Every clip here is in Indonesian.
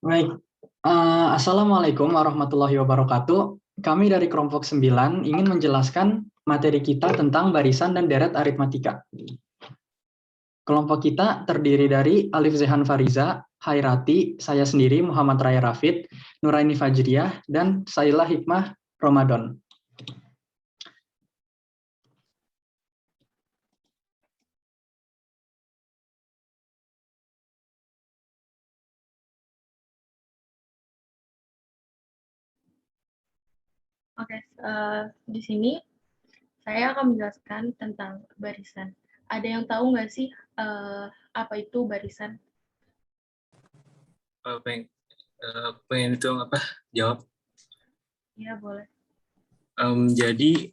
Baik, Assalamualaikum warahmatullahi wabarakatuh. Kami dari kelompok 9 ingin menjelaskan materi kita tentang barisan dan deret aritmatika. Kelompok kita terdiri dari Alif Zehan Fariza, Hairati, saya sendiri Muhammad Raya Rafid, Nuraini Fajriyah, dan Saila Hikmah Ramadan. Oke, di sini saya akan menjelaskan tentang barisan. Ada yang tahu nggak sih apa itu barisan? Pengen itu jawab. Iya, boleh. Jadi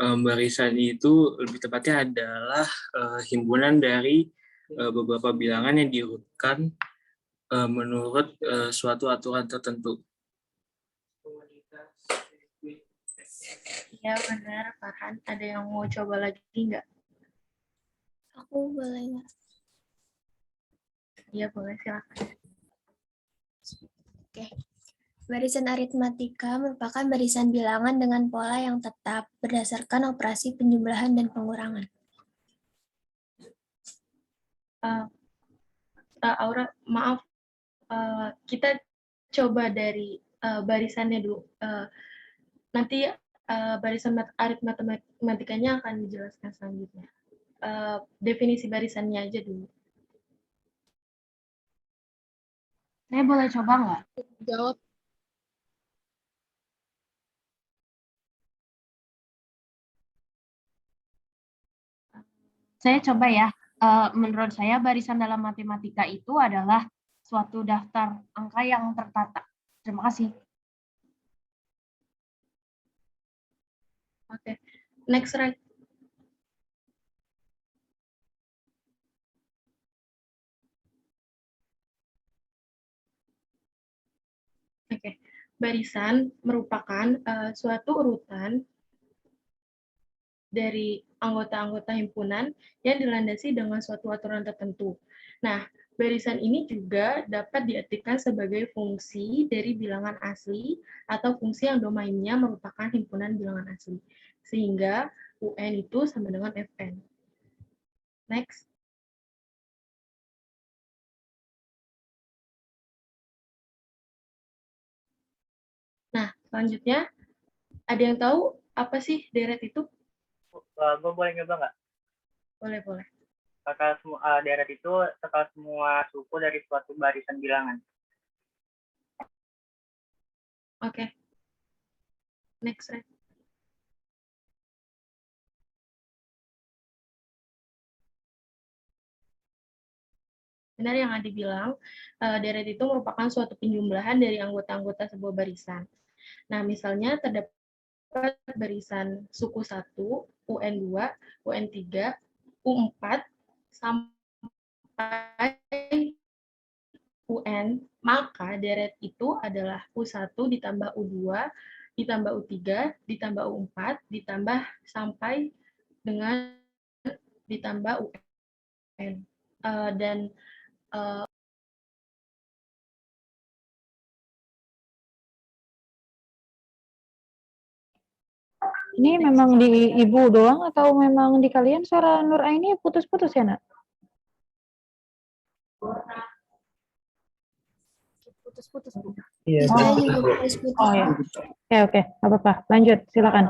barisan itu lebih tepatnya adalah himpunan dari beberapa bilangan yang diurutkan menurut suatu aturan tertentu. Iya, benar, Farhan. Ada yang mau coba lagi nggak? Aku boleh nggak? Iya, boleh, silakan. Oke. Barisan aritmatika merupakan barisan bilangan dengan pola yang tetap berdasarkan operasi penjumlahan dan pengurangan. Aura, maaf, kita coba dari barisannya dulu. Nanti barisan aritmatikanya akan dijelaskan selanjutnya. Definisi barisannya aja dulu. Saya boleh coba nggak? Jawab. Saya coba ya. Menurut saya barisan dalam matematika itu adalah suatu daftar angka yang tertata. Terima kasih. Oke, next, right. Oke, barisan merupakan suatu urutan dari anggota-anggota himpunan yang dilandasi dengan suatu aturan tertentu. Nah, barisan ini juga dapat diartikan sebagai fungsi dari bilangan asli atau fungsi yang domainnya merupakan himpunan bilangan asli. Sehingga UN itu sama dengan FN. Next. Nah, selanjutnya, ada yang tahu apa sih deret itu? Gue boleh nyoba nggak? Boleh, boleh. Deret itu total semua suku dari suatu barisan bilangan. Oke. Next, right. Benar yang Adi bilang, deret itu merupakan suatu penjumlahan dari anggota-anggota sebuah barisan. Nah, misalnya terdapat barisan suku 1, UN2, UN3, U4, sampai UN, maka deret itu adalah U1 ditambah U2, ditambah U3, ditambah U4, ditambah sampai dengan ditambah UN. Dan ini memang di Ibu doang atau memang di kalian suara Nur Aini putus-putus ya, Nak? Putus-putus, Bu. Iya. Saya juga putus-putus. Oh ya. Oke, nggak apa-apa. Lanjut, silakan.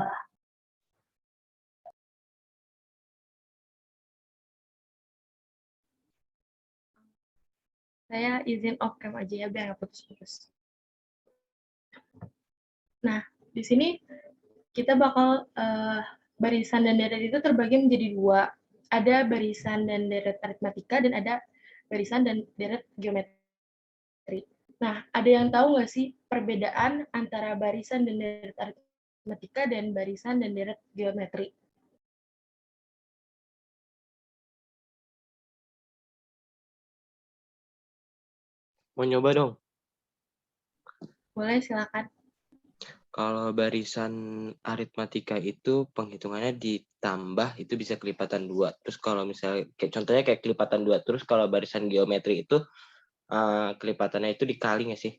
saya izin off cam aja ya biar nggak putus-putus. Nah, di sini kita bakal barisan dan deret itu terbagi menjadi dua. Ada barisan dan deret aritmatika dan ada barisan dan deret geometri. Nah, ada yang tahu nggak sih perbedaan antara barisan dan deret aritmatika dan barisan dan deret geometri? Mau nyoba dong? Boleh, silakan. Kalau barisan aritmatika itu penghitungannya ditambah itu bisa kelipatan 2. Terus kalau misalnya contohnya kayak kelipatan 2. Terus kalau barisan geometri itu kelipatannya itu dikali nggak sih?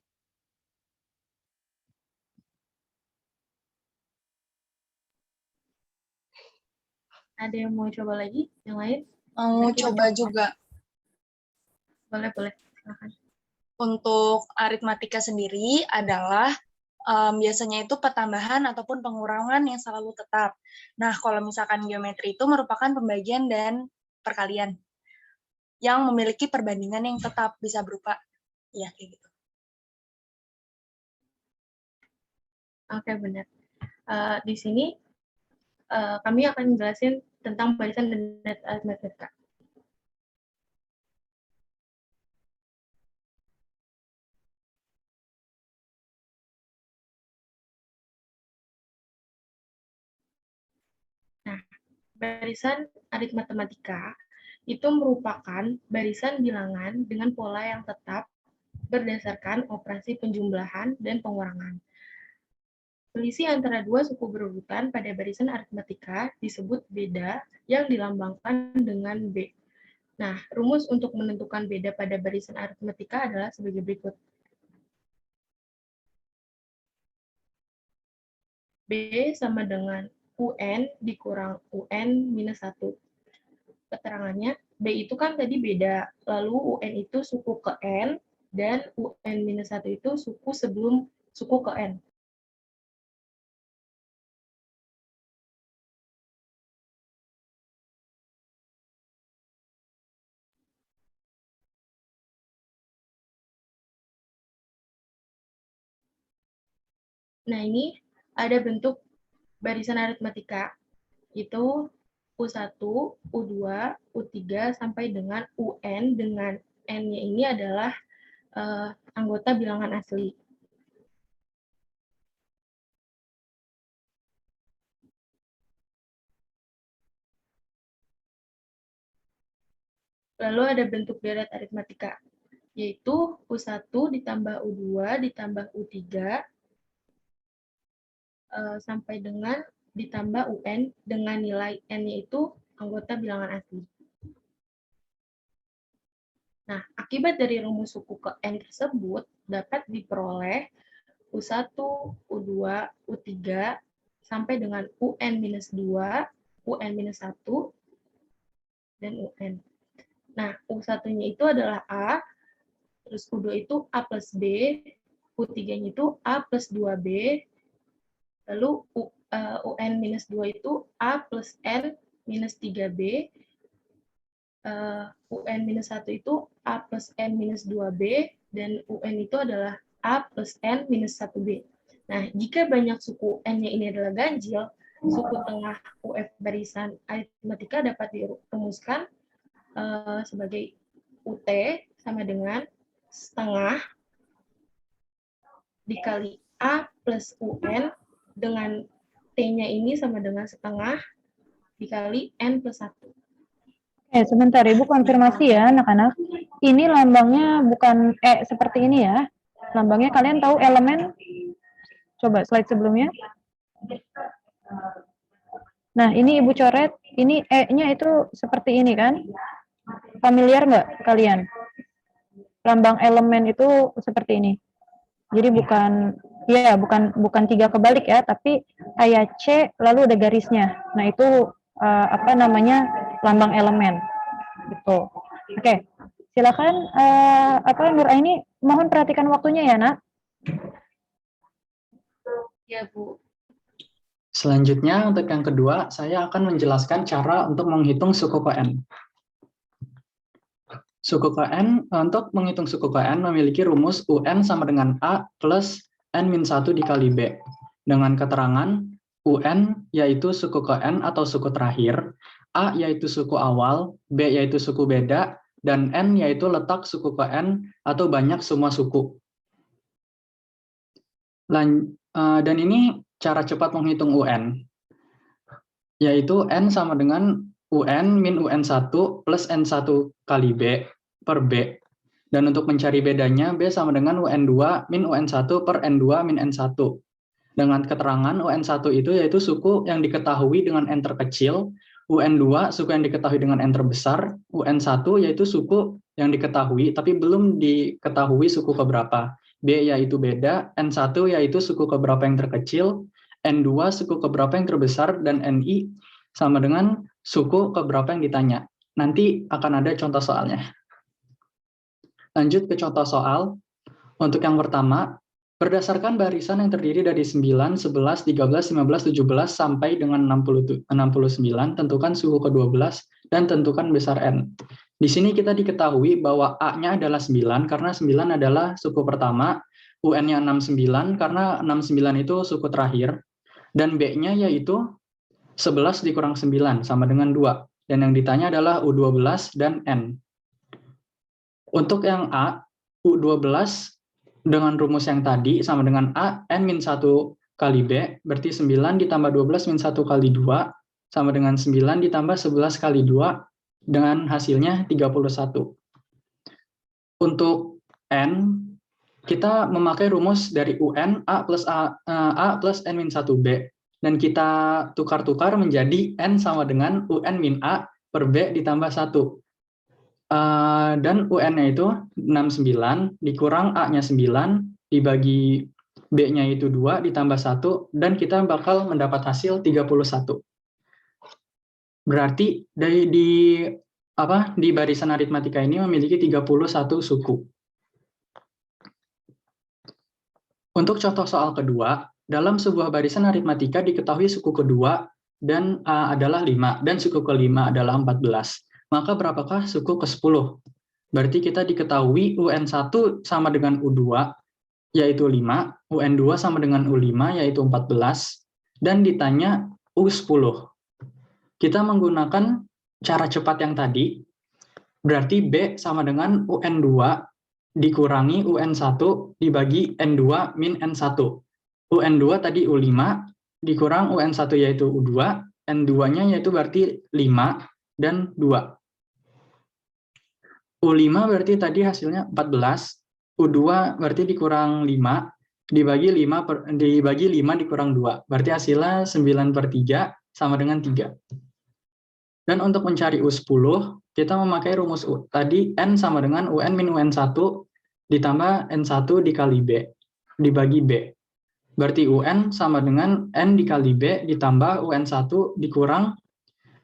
Ada yang mau coba lagi? Yang lain? Mau Kita coba juga. Boleh, silakan. Untuk aritmatika sendiri adalah biasanya itu pertambahan ataupun pengurangan yang selalu tetap. Nah, kalau misalkan geometri itu merupakan pembagian dan perkalian yang memiliki perbandingan yang tetap, bisa berupa ya kayak gitu. Oke, benar. Di sini kami akan jelasin tentang barisan dan deret aritmatika. Nah, barisan aritmatika itu merupakan barisan bilangan dengan pola yang tetap berdasarkan operasi penjumlahan dan pengurangan. Selisih antara dua suku berurutan pada barisan aritmatika disebut beda yang dilambangkan dengan B. Nah, rumus untuk menentukan beda pada barisan aritmatika adalah sebagai berikut. B sama dengan UN dikurang UN minus 1. Keterangannya, B itu kan tadi beda, lalu UN itu suku ke N, dan UN minus 1 itu suku sebelum suku ke N. Nah, ini ada bentuk barisan aritmatika, itu U1, U2, U3, sampai dengan UN dengan N-nya ini adalah anggota bilangan asli. Lalu ada bentuk deret aritmatika, yaitu U1 ditambah U2 ditambah U3 sampai dengan ditambah UN dengan nilai N-nya itu anggota bilangan asli. Nah, akibat dari rumus suku ke N tersebut dapat diperoleh U1, U2, U3 sampai dengan UN-2, UN-1, dan UN. Nah, U1-nya itu adalah A, terus U2 itu A plus B, U3-nya itu A plus 2B, lalu UN-2 itu A plus N minus 3B, UN-1 itu A plus N minus 2B, dan UN itu adalah A plus N minus 1B. Nah, jika banyak suku N-nya ini adalah ganjil, suku tengah UF barisan aritmatika dapat dirumuskan sebagai UT sama dengan setengah dikali A plus UN dengan T-nya ini sama dengan setengah dikali N plus 1. Sebentar, Ibu konfirmasi ya anak-anak. Ini lambangnya bukan E seperti ini ya. Lambangnya kalian tahu elemen? Coba slide sebelumnya. Nah, ini Ibu coret, ini E-nya itu seperti ini kan? Familiar nggak kalian? Lambang elemen itu seperti ini. Jadi bukan 3 kebalik ya, tapi kayak C lalu ada garisnya. Nah, itu lambang elemen. Gitu. Oke. Silakan Nur Aini, mohon perhatikan waktunya ya, Nak. Ya, Bu. Selanjutnya, untuk yang kedua, saya akan menjelaskan cara untuk menghitung suku KN. Suku KN, untuk menghitung suku KN memiliki rumus UN sama dengan A plus N-1 dikali B. Dengan keterangan UN yaitu suku KN atau suku terakhir, A yaitu suku awal, B yaitu suku beda, dan N yaitu letak suku KN atau banyak semua suku. Dan ini cara cepat menghitung UN, yaitu N sama dengan UN min UN1 plus N1 kali B per B. Dan untuk mencari bedanya, B sama dengan UN2 min UN1 per N2 min N1. Dengan keterangan UN1 itu yaitu suku yang diketahui dengan N terkecil, UN2 suku yang diketahui dengan N terbesar, UN1 yaitu suku yang diketahui tapi belum diketahui suku keberapa. B yaitu beda, N1 yaitu suku keberapa yang terkecil, N2 suku keberapa yang terbesar, dan NI sama dengan suku keberapa yang ditanya. Nanti akan ada contoh soalnya. Lanjut ke contoh soal. Untuk yang pertama, berdasarkan barisan yang terdiri dari 9, 11, 13, 15, 17, sampai dengan 69, tentukan suku ke-12 dan tentukan besar N. Di sini kita diketahui bahwa A-nya adalah 9, karena 9 adalah suku pertama, UN-nya 69, karena 69 itu suku terakhir, dan B-nya yaitu 11 dikurang 9, sama dengan 2. Dan yang ditanya adalah U12 dan N. Untuk yang A, U12 dengan rumus yang tadi sama dengan A, N-1 kali B, berarti 9 ditambah 12 min 1 kali 2, sama dengan 9 ditambah 11 kali 2, dengan hasilnya 31. Untuk N, kita memakai rumus dari UN, A plus N-1B, dan kita tukar-tukar menjadi N sama dengan UN min A per B ditambah 1. Dan UN-nya itu 69, dikurang A-nya 9, dibagi B-nya itu 2, ditambah 1, dan kita bakal mendapat hasil 31. Berarti di barisan aritmatika ini memiliki 31 suku. Untuk contoh soal kedua, dalam sebuah barisan aritmatika diketahui suku kedua dan adalah 5, dan suku kelima adalah 14. Maka berapakah suku ke-10? Berarti kita diketahui UN1 sama dengan U2, yaitu 5, UN2 sama dengan U5, yaitu 14, dan ditanya U10. Kita menggunakan cara cepat yang tadi, berarti B sama dengan UN2 dikurangi UN1 dibagi N2 min N1. UN2 tadi U5 dikurang UN1 yaitu U2, N2-nya yaitu berarti 5 dan 2. U5 berarti tadi hasilnya 14, U2 berarti dikurang 5, dibagi 5 dikurang 2, berarti hasilnya 9/3 sama dengan 3. Dan untuk mencari U10, kita memakai rumus tadi N sama dengan UN min UN1 ditambah N1 dikali B, dibagi B. Berarti UN sama dengan N dikali B ditambah UN1 dikurang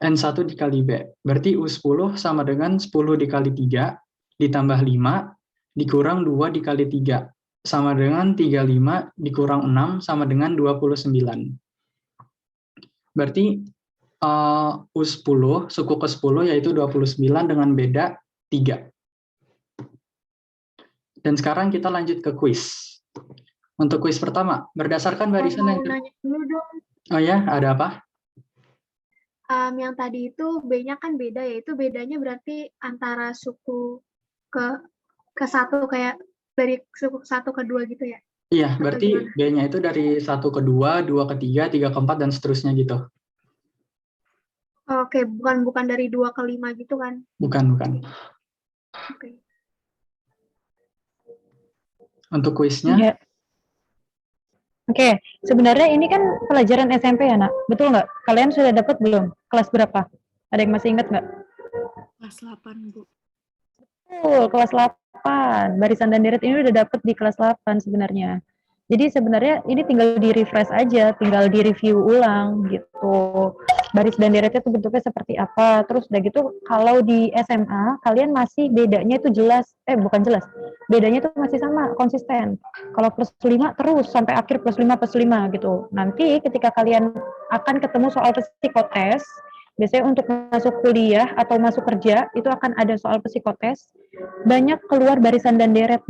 N1 dikali B. Berarti U10 sama dengan 10 dikali 3 ditambah 5 dikurang 2 dikali 3 sama dengan 35 dikurang 6 sama dengan 29. Berarti U10, suku ke-10 yaitu 29 dengan beda 3. Dan sekarang kita lanjut ke kuis. Untuk kuis pertama, berdasarkan barisan yang... nanya dulu dong. Oh ya, ada apa? Yang tadi itu B-nya kan beda, yaitu bedanya berarti antara suku ke satu, kayak dari suku 1 ke 2 gitu ya? Iya, berarti B-nya itu dari 1 ke 2, 2 ke 3, 3 ke 4, dan seterusnya gitu. Oke, bukan dari 2 ke 5 gitu kan? Bukan. Oke. Untuk kuisnya? Ya. Oke, sebenarnya ini kan pelajaran SMP ya, Nak? Betul nggak? Kalian sudah dapat belum? Kelas berapa? Ada yang masih ingat nggak? Kelas 8, Bu. Betul, kelas 8. Barisan dan deret ini udah dapat di kelas 8 sebenarnya. Jadi sebenarnya ini tinggal di-refresh aja, tinggal di-review ulang gitu. Baris dan deretnya itu bentuknya seperti apa. Terus udah gitu, kalau di SMA, kalian masih bedanya itu jelas. Bukan jelas. Bedanya itu masih sama, konsisten. Kalau plus 5 terus, sampai akhir plus 5 gitu. Nanti ketika kalian akan ketemu soal psikotes, biasanya untuk masuk kuliah atau masuk kerja, itu akan ada soal psikotes, banyak keluar barisan dan deret,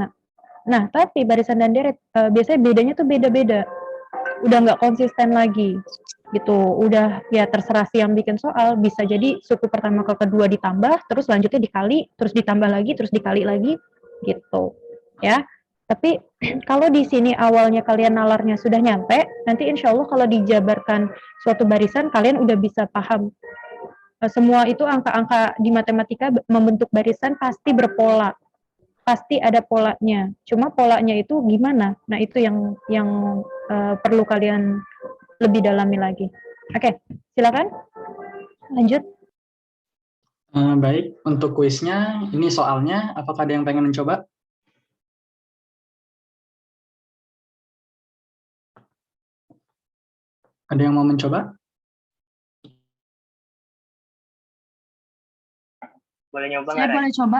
Nah, tapi barisan dan deret biasanya bedanya tuh beda-beda. Udah nggak konsisten lagi. Gitu. Udah ya terserah si yang bikin soal, bisa jadi suku pertama ke kedua ditambah, terus selanjutnya dikali, terus ditambah lagi, terus dikali lagi gitu. Ya. Tapi kalau di sini awalnya kalian nalarnya sudah nyampe, nanti insya Allah kalau dijabarkan suatu barisan, kalian udah bisa paham. Semua itu angka-angka di matematika membentuk barisan pasti berpola. Pasti ada polanya. Cuma polanya itu gimana? Nah, itu yang perlu kalian lebih dalami lagi. Oke, silakan. lanjut. Baik, untuk kuisnya, ini soalnya, apakah ada yang pengen mencoba? Ada yang mau mencoba? Boleh nyoba Saya nggak, Ray? boleh coba.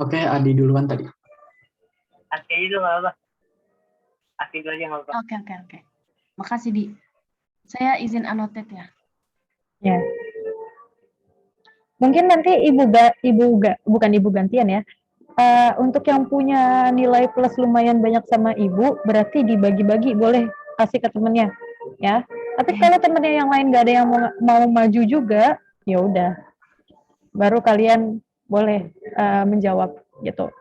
Oke, Adi duluan tadi. Aski aja dulu nggak apa-apa. Aski dulu aja nggak apa-apa. Oke. Makasih, Di. Saya izin annotate ya. Ya. Mungkin nanti bukan ibu gantian ya. Untuk yang punya nilai plus lumayan banyak sama ibu, berarti dibagi-bagi, boleh kasih ke temennya, ya. Tapi kalau temennya yang lain nggak ada yang mau maju juga, ya udah, baru kalian boleh menjawab gitu.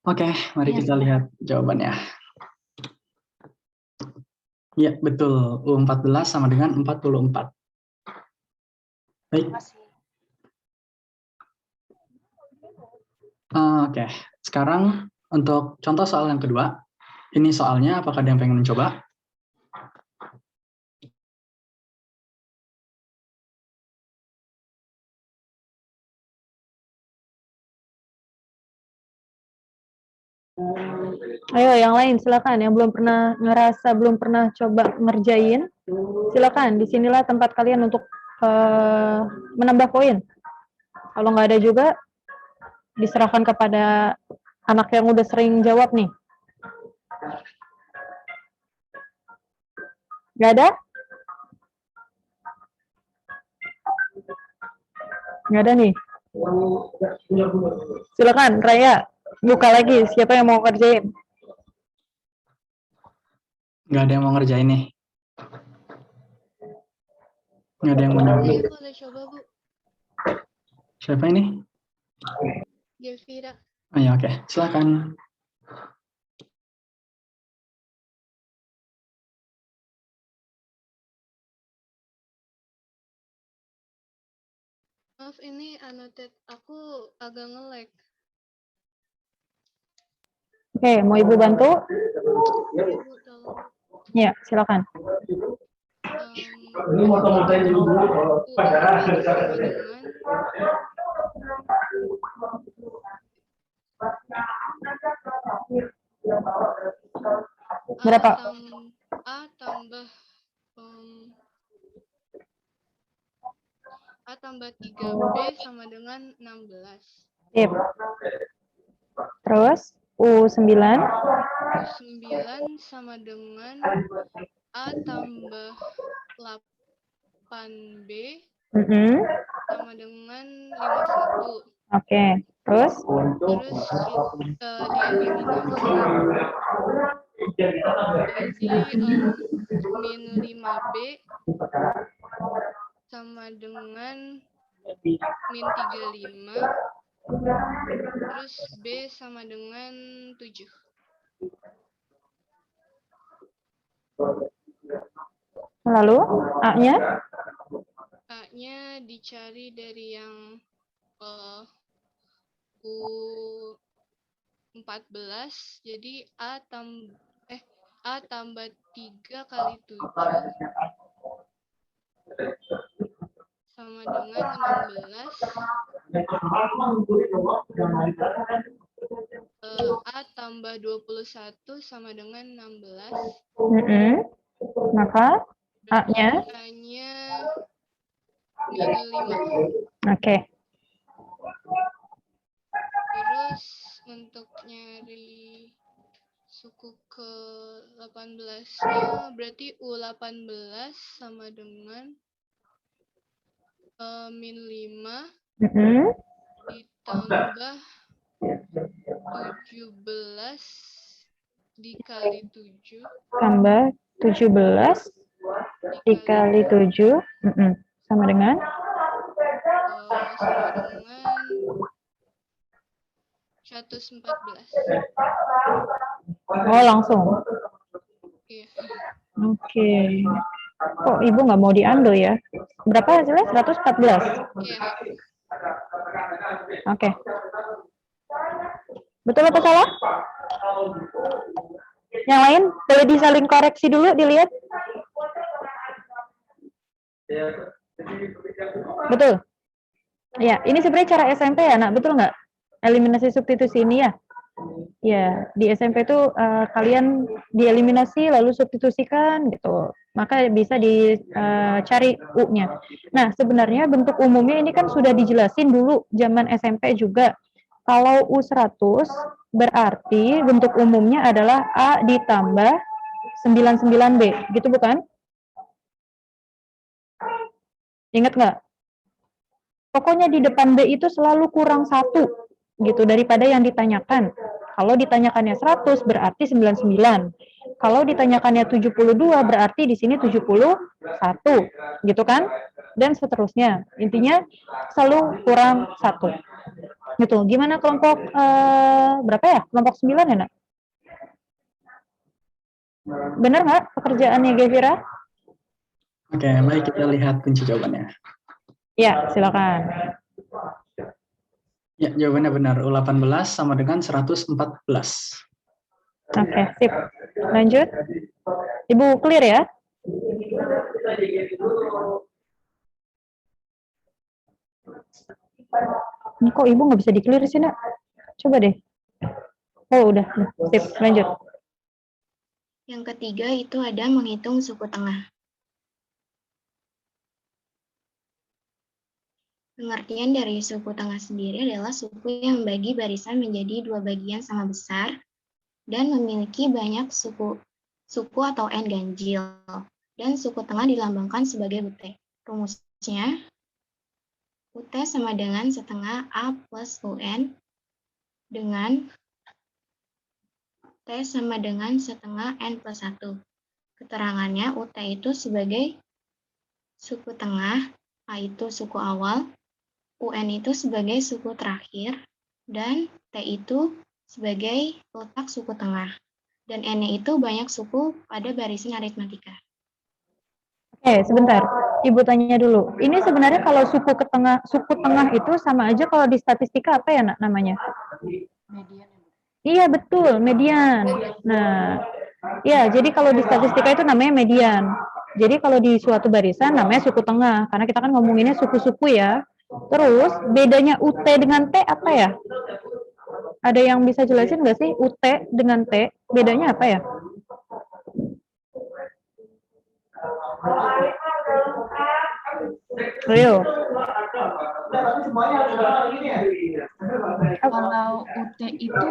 Oke, mari kita lihat jawabannya. Ya, betul. U14 sama dengan 44. Baik. Oke, sekarang untuk contoh soal yang kedua. Ini soalnya, apakah ada yang pengen mencoba? Ayo yang lain silakan, yang belum pernah ngerasa, belum pernah coba ngerjain, silakan. Disinilah tempat kalian untuk menambah poin. Kalau nggak ada juga, diserahkan kepada anak yang udah sering jawab nih. Nggak ada? Nggak ada nih. Silakan, Raya. Buka lagi, siapa yang mau ngerjain? Nggak ada yang mau ngerjain nih. Nggak ada yang mau nyoba. Saya boleh coba, Bu. Siapa ini? Gelvira. Oh ya, oke. Silakan. Maaf, ini annotate aku agak nge-lag. Oke, mau Ibu bantu? Ibu, tolong. Ya, silakan. Berapa? A tambah 3B sama dengan 16. Sip. Terus, U9? U9 sama dengan A tambah 8B sama dengan 51. Oke, terus? Terus dieliminasi. Jadi min 5B sama dengan min 35. Terus B sama dengan 7. Lalu, A-nya? A-nya dicari dari yang U14, jadi A tambah 3 kali 7 sama dengan 16. A tambah 21 sama dengan 16. Maka A-nya? A-nya min 5. Oke. Terus untuk nyari suku ke 18-nya berarti U18 sama dengan min 5 Mm-mm. ditambah 17 dikali 7 Tambah 17 dikali 7. Mm-mm. Sama dengan? sama dengan 114. Oh, langsung. Iya. Oke. Kok ibu nggak mau diambil ya? Berapa hasilnya? 114. Iya. Oke. Betul apa salah? Yang lain boleh disaling koreksi dulu, dilihat. Betul. Ya, ini sebenarnya cara SMP ya, nak, betul nggak? Eliminasi substitusi ini ya. Ya, di SMP itu kalian dieliminasi lalu substitusikan gitu. Maka bisa dicari U-nya. Nah, sebenarnya bentuk umumnya ini kan sudah dijelasin dulu zaman SMP juga. Kalau U100 berarti bentuk umumnya adalah A ditambah 99B, gitu bukan? Ingat nggak? Pokoknya di depan B itu selalu kurang 1 gitu daripada yang ditanyakan. Kalau ditanyakannya 100 berarti 99. Kalau ditanyakannya 72 berarti di sini 71 gitu kan? Dan seterusnya. Intinya selalu kurang 1. Gitu. Gimana kelompok berapa ya? Kelompok 9 ya, Nak? Benar nggak pekerjaannya Gevira? Oke, baik kita lihat kunci jawabannya. Ya, silakan. Ya, jawabannya benar. U18 sama dengan 114. Oke, sip. Lanjut. Ibu clear ya? Ini kok ibu nggak bisa di-clear sih, Nak? Coba deh. Oh, udah. Sip, lanjut. Yang ketiga itu ada menghitung suku tengah. Pengertian dari suku tengah sendiri adalah suku yang membagi barisan menjadi dua bagian sama besar dan memiliki banyak suku atau N ganjil. Dan suku tengah dilambangkan sebagai UT. Rumusnya, UT sama dengan setengah A plus UN dengan T sama dengan setengah N plus 1. Keterangannya, UT itu sebagai suku tengah, A itu suku awal, UN itu sebagai suku terakhir, dan T itu sebagai letak suku tengah. Dan N-nya itu banyak suku pada barisan aritmatika. Oke, sebentar. Ibu tanya dulu. Ini sebenarnya kalau suku tengah itu sama aja kalau di statistika apa ya, Nak, namanya? Median. Iya, betul, median. Nah, ya, jadi kalau di statistika itu namanya median. Jadi kalau di suatu barisan namanya suku tengah, karena kita kan ngomonginnya suku-suku ya. Terus, bedanya UT dengan T apa ya? Ada yang bisa jelasin nggak sih UT dengan T? Bedanya apa ya? Ayo. Kalau UT itu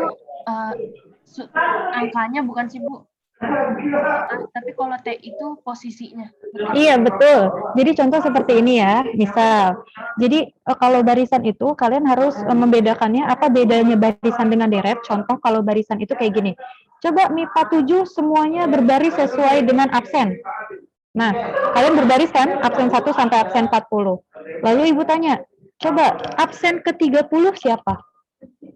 angkanya bukan sih, Bu? Tapi kalau T itu posisinya. Iya, betul. Jadi contoh seperti ini ya, misal. Jadi kalau barisan itu kalian harus membedakannya apa bedanya barisan dengan deret. Contoh kalau barisan itu kayak gini. Coba MIPA 7 semuanya berbaris sesuai dengan absen. Nah, kalian berbaris kan absen 1 sampai absen 40. Lalu ibu tanya, coba absen ke-30 siapa?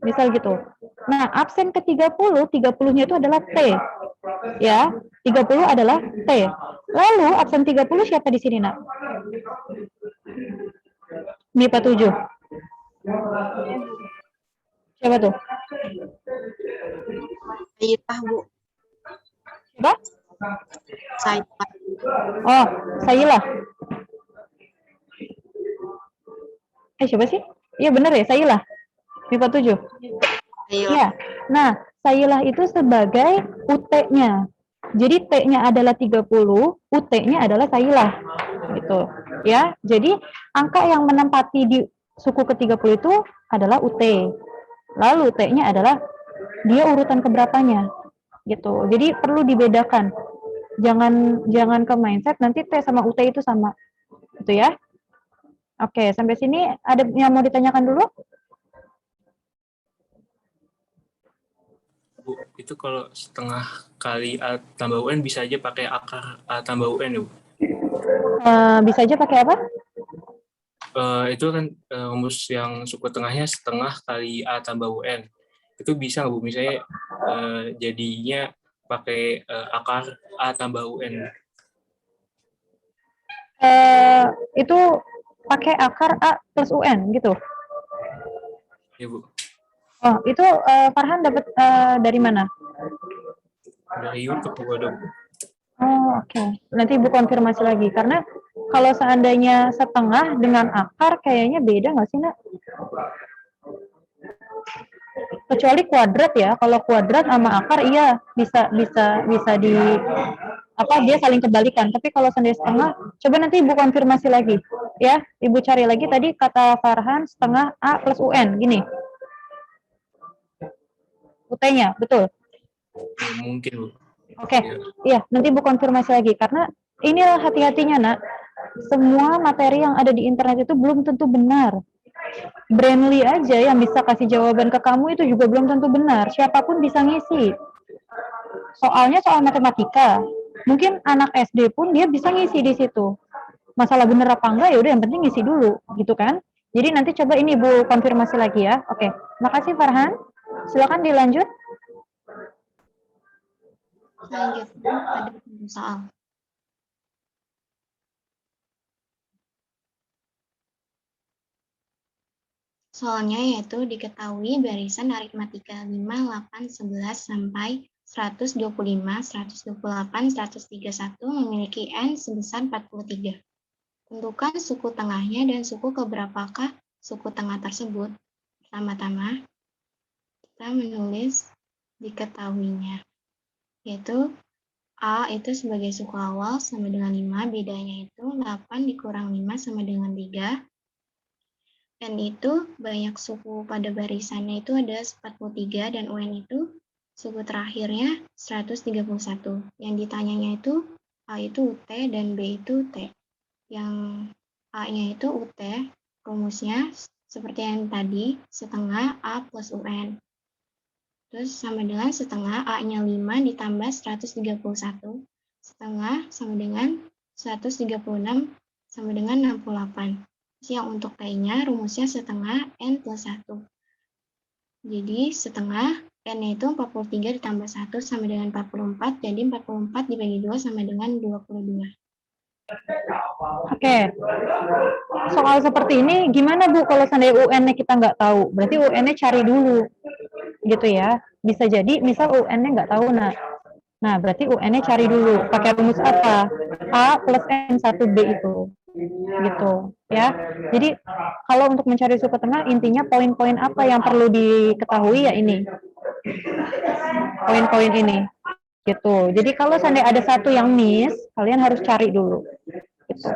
Misal gitu. Nah, absen ke-30, 30-nya itu adalah T. Ya, 30 adalah T. Lalu absen 30 siapa di sini, Nak? MIPA 7. Siapa tuh? Sayidah, Bu. Siapa? Sayidah. Oh, Sayilah. Siapa sih? Iya benar ya, Sayilah. MIPA 7. Iya. Nah, Sayilah itu sebagai UT-nya. Jadi T-nya adalah 30, UT-nya adalah Sayilah. Gitu. Ya. Jadi angka yang menempati di suku ke-30 itu adalah UT. Lalu T-nya adalah dia urutan keberapanya. Gitu. Jadi perlu dibedakan. Jangan ke mindset nanti T sama UT itu sama. Gitu ya. Oke, sampai sini ada yang mau ditanyakan dulu? Bu, itu kalau setengah kali A tambah UN bisa aja pakai akar A tambah UN ya, Bu? Bisa aja pakai apa? Itu kan rumus yang suku tengahnya setengah kali A tambah UN. Itu bisa nggak, Bu? Misalnya jadinya pakai akar A tambah UN. Itu pakai akar A plus UN gitu? Ya, Bu. Oh, itu Farhan dapat dari mana? Dari YouTube, Bu, ada, Bu. Oh, oke. Nanti Ibu konfirmasi lagi. Karena kalau seandainya setengah dengan akar, kayaknya beda nggak sih, Nak? Kecuali kuadrat ya. Kalau kuadrat sama akar, iya bisa di apa dia saling kebalikan. Tapi kalau seandainya setengah, coba nanti Ibu konfirmasi lagi. Ya, Ibu cari lagi tadi kata Farhan setengah A plus UN, gini. UT-nya, betul? Ya, mungkin, Bu. Oke, iya, nanti Bu konfirmasi lagi. Karena inilah hati-hatinya, Nak. Semua materi yang ada di internet itu belum tentu benar. Brandly aja yang bisa kasih jawaban ke kamu itu juga belum tentu benar. Siapapun bisa ngisi. Soalnya soal matematika. Mungkin anak SD pun dia bisa ngisi di situ. Masalah bener apa enggak, ya udah yang penting ngisi dulu, gitu kan? Jadi nanti coba ini Bu konfirmasi lagi ya. Oke, makasih Farhan. Silakan dilanjut. Lanjut, ada soal. Soalnya yaitu diketahui barisan aritmatika 5, 8, 11, sampai 125, 128, 131 memiliki N sebesar 43. Tentukan suku tengahnya dan suku keberapakah suku tengah tersebut. Pertama-tama, kita menulis diketahuinya, yaitu A itu sebagai suku awal sama dengan 5, bedanya itu 8 dikurang 5 sama dengan 3. N itu banyak suku pada barisannya itu ada 43 dan UN itu suku terakhirnya 131. Yang ditanyanya itu A itu UT dan B itu T. Yang A-nya itu UT, rumusnya seperti yang tadi, setengah A plus UN. Terus sama dengan setengah A-nya 5 ditambah 131. Setengah sama dengan 136 sama dengan 68. Yang untuk T-nya rumusnya setengah N plus 1. Jadi setengah N-nya itu 43 ditambah 1 sama dengan 44. Jadi 44 dibagi 2 sama dengan 22. Oke. Soal seperti ini gimana Bu kalau seandainya UN-nya kita nggak tahu? Berarti UN-nya cari dulu. Gitu ya. Bisa jadi misal UN-nya nggak tahu, Nah, berarti UN-nya cari dulu. Pakai rumus apa? A plus N1B itu. Gitu ya. Jadi kalau untuk mencari suku tengah intinya poin-poin apa yang perlu diketahui ya ini. Poin-poin ini. Gitu. Jadi kalau seandainya ada satu yang miss, kalian harus cari dulu. Gitu.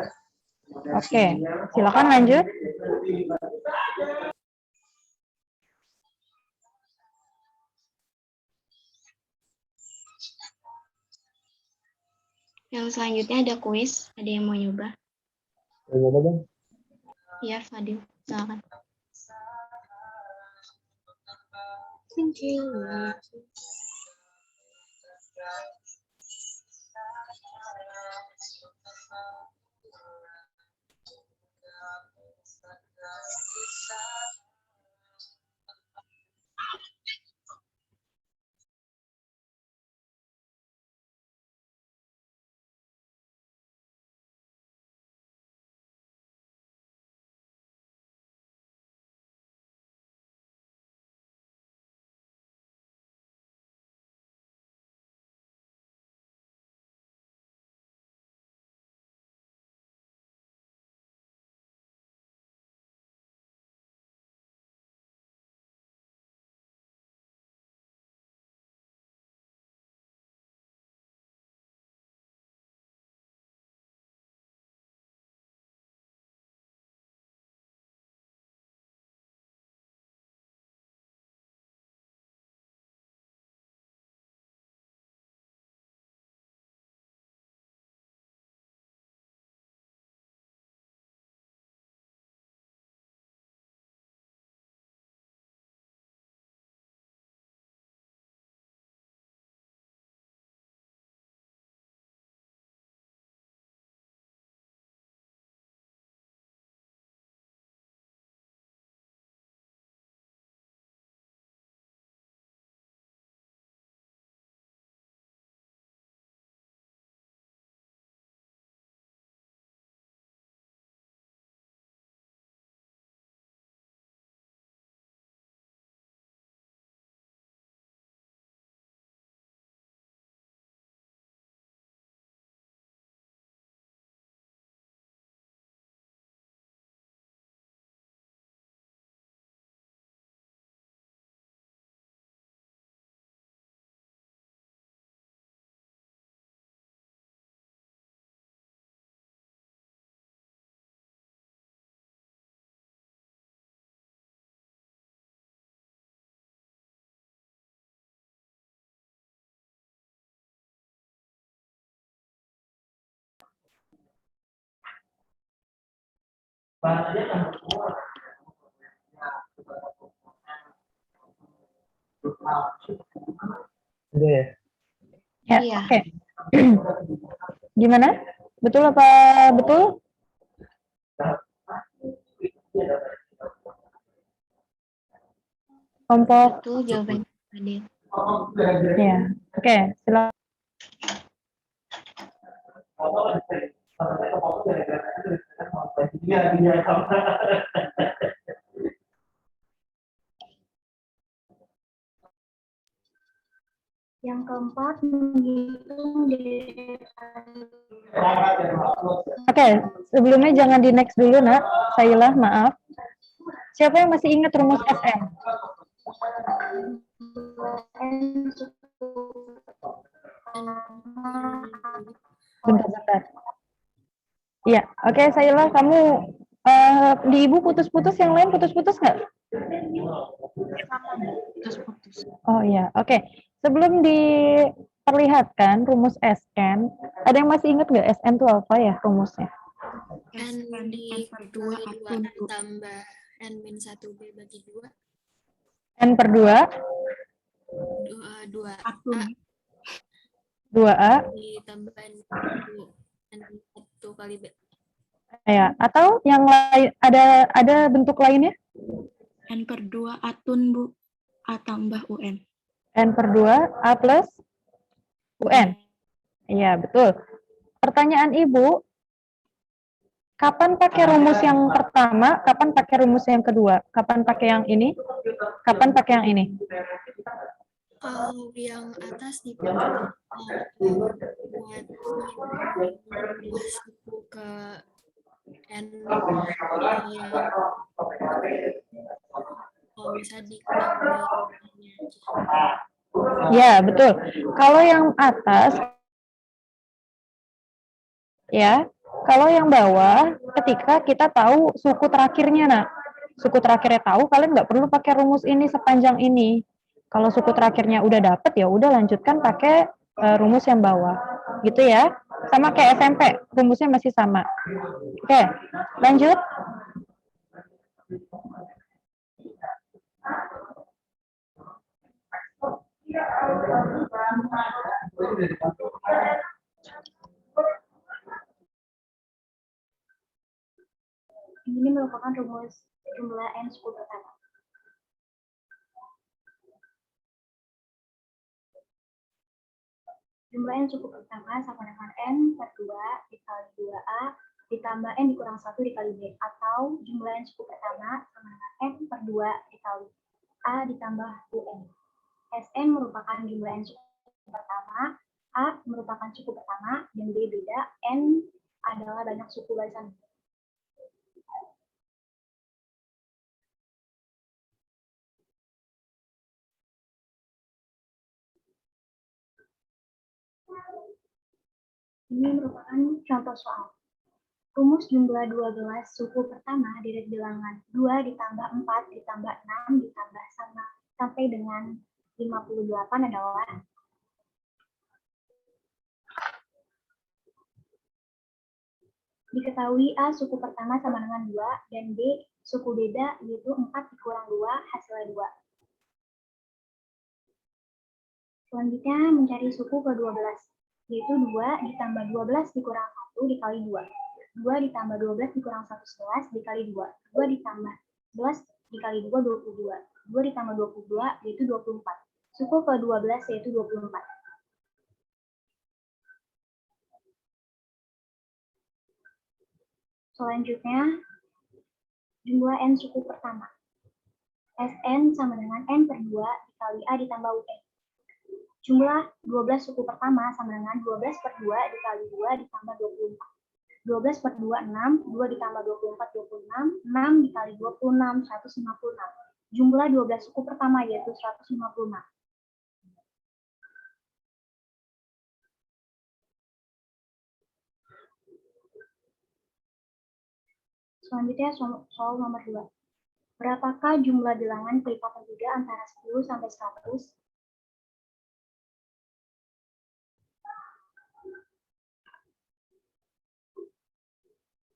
Oke, silakan lanjut. Yang selanjutnya ada kuis. Ada yang mau nyoba? Iya, Fadil. Silakan. Thank you. Udah ya? Ya, Iya. oke. Gimana? Betul apa betul? Kelompok. Betul jawabannya tadi. Ya, oke. Silakan. Yang keempat, menghitung Oke, sebelumnya jangan di next dulu, Nak. Sailah, maaf. Siapa yang masih ingat rumus SM? Bentar-bentar. Iya, oke, Sailah, kamu di Ibu putus-putus, yang lain putus-putus nggak? Putus-putus. Oh iya, oke. Sebelum diperlihatkan rumus SN, ada yang masih ingat nggak SN itu apa ya rumusnya? N per 2 akun, Bu. Tambah N-1B bagi 2. N per 2, 2 Akun. 2A, ditambah N1 kali B. ya. Atau yang lain, ada bentuk lainnya? N per 2 atun, Bu. A tambah UN. N per 2, A plus UN. Iya, betul. Pertanyaan Ibu, kapan pakai rumus yang pertama, kapan pakai rumus yang kedua? Kapan pakai yang ini? Kapan pakai yang ini? Kalau yang atas dipakai buat suku ke N kalau bisa diketahui. Ya, betul. Kalau yang atas, ya, kalau yang bawah, ketika kita tahu suku terakhirnya, nak. Suku terakhirnya tahu, kalian nggak perlu pakai rumus ini sepanjang ini. Kalau suku terakhirnya udah dapet, ya udah lanjutkan pakai rumus yang bawah. Gitu ya. Sama kayak SMP, rumusnya masih sama. Oke, lanjut. Ini merupakan rumus jumlah N suku pertama. Jumlah N suku pertama sama dengan N per 2 dikali 2A ditambah N dikurang 1 dikali B. Atau jumlah N suku pertama sama dengan N per 2 dikali A ditambah UN. SN merupakan jumlah N suku pertama, A merupakan suku pertama, dan B beda, N adalah banyak suku barisan. Ini merupakan contoh soal. Rumus jumlah 12 suku pertama dari bilangan 2 ditambah 4 ditambah 6 ditambah sama sampai dengan 58 adalah diketahui A suku pertama sama dengan 2 dan B suku beda yaitu 4 dikurang 2 hasilnya 2. Selanjutnya mencari suku ke-12 yaitu 2 ditambah 12 dikurang 1 dikali 2. 2 ditambah 12 dikurang 1 11 dikali 2. 2 ditambah 11 dikali 2 22. 2 ditambah 22 yaitu 24. Suku ke-12 yaitu 24. Selanjutnya, jumlah N suku pertama. Sn sama dengan N per 2 dikali A ditambah UN. Jumlah 12 suku pertama sama dengan 12 per 2 dikali 2 ditambah 24. 12 per 2, 6. 2 ditambah 24, 26. 6 dikali 26, 156. Jumlah 12 suku pertama yaitu 156. Selanjutnya soal nomor 2. Berapakah jumlah bilangan kelipatan 3 antara 10 sampai 100?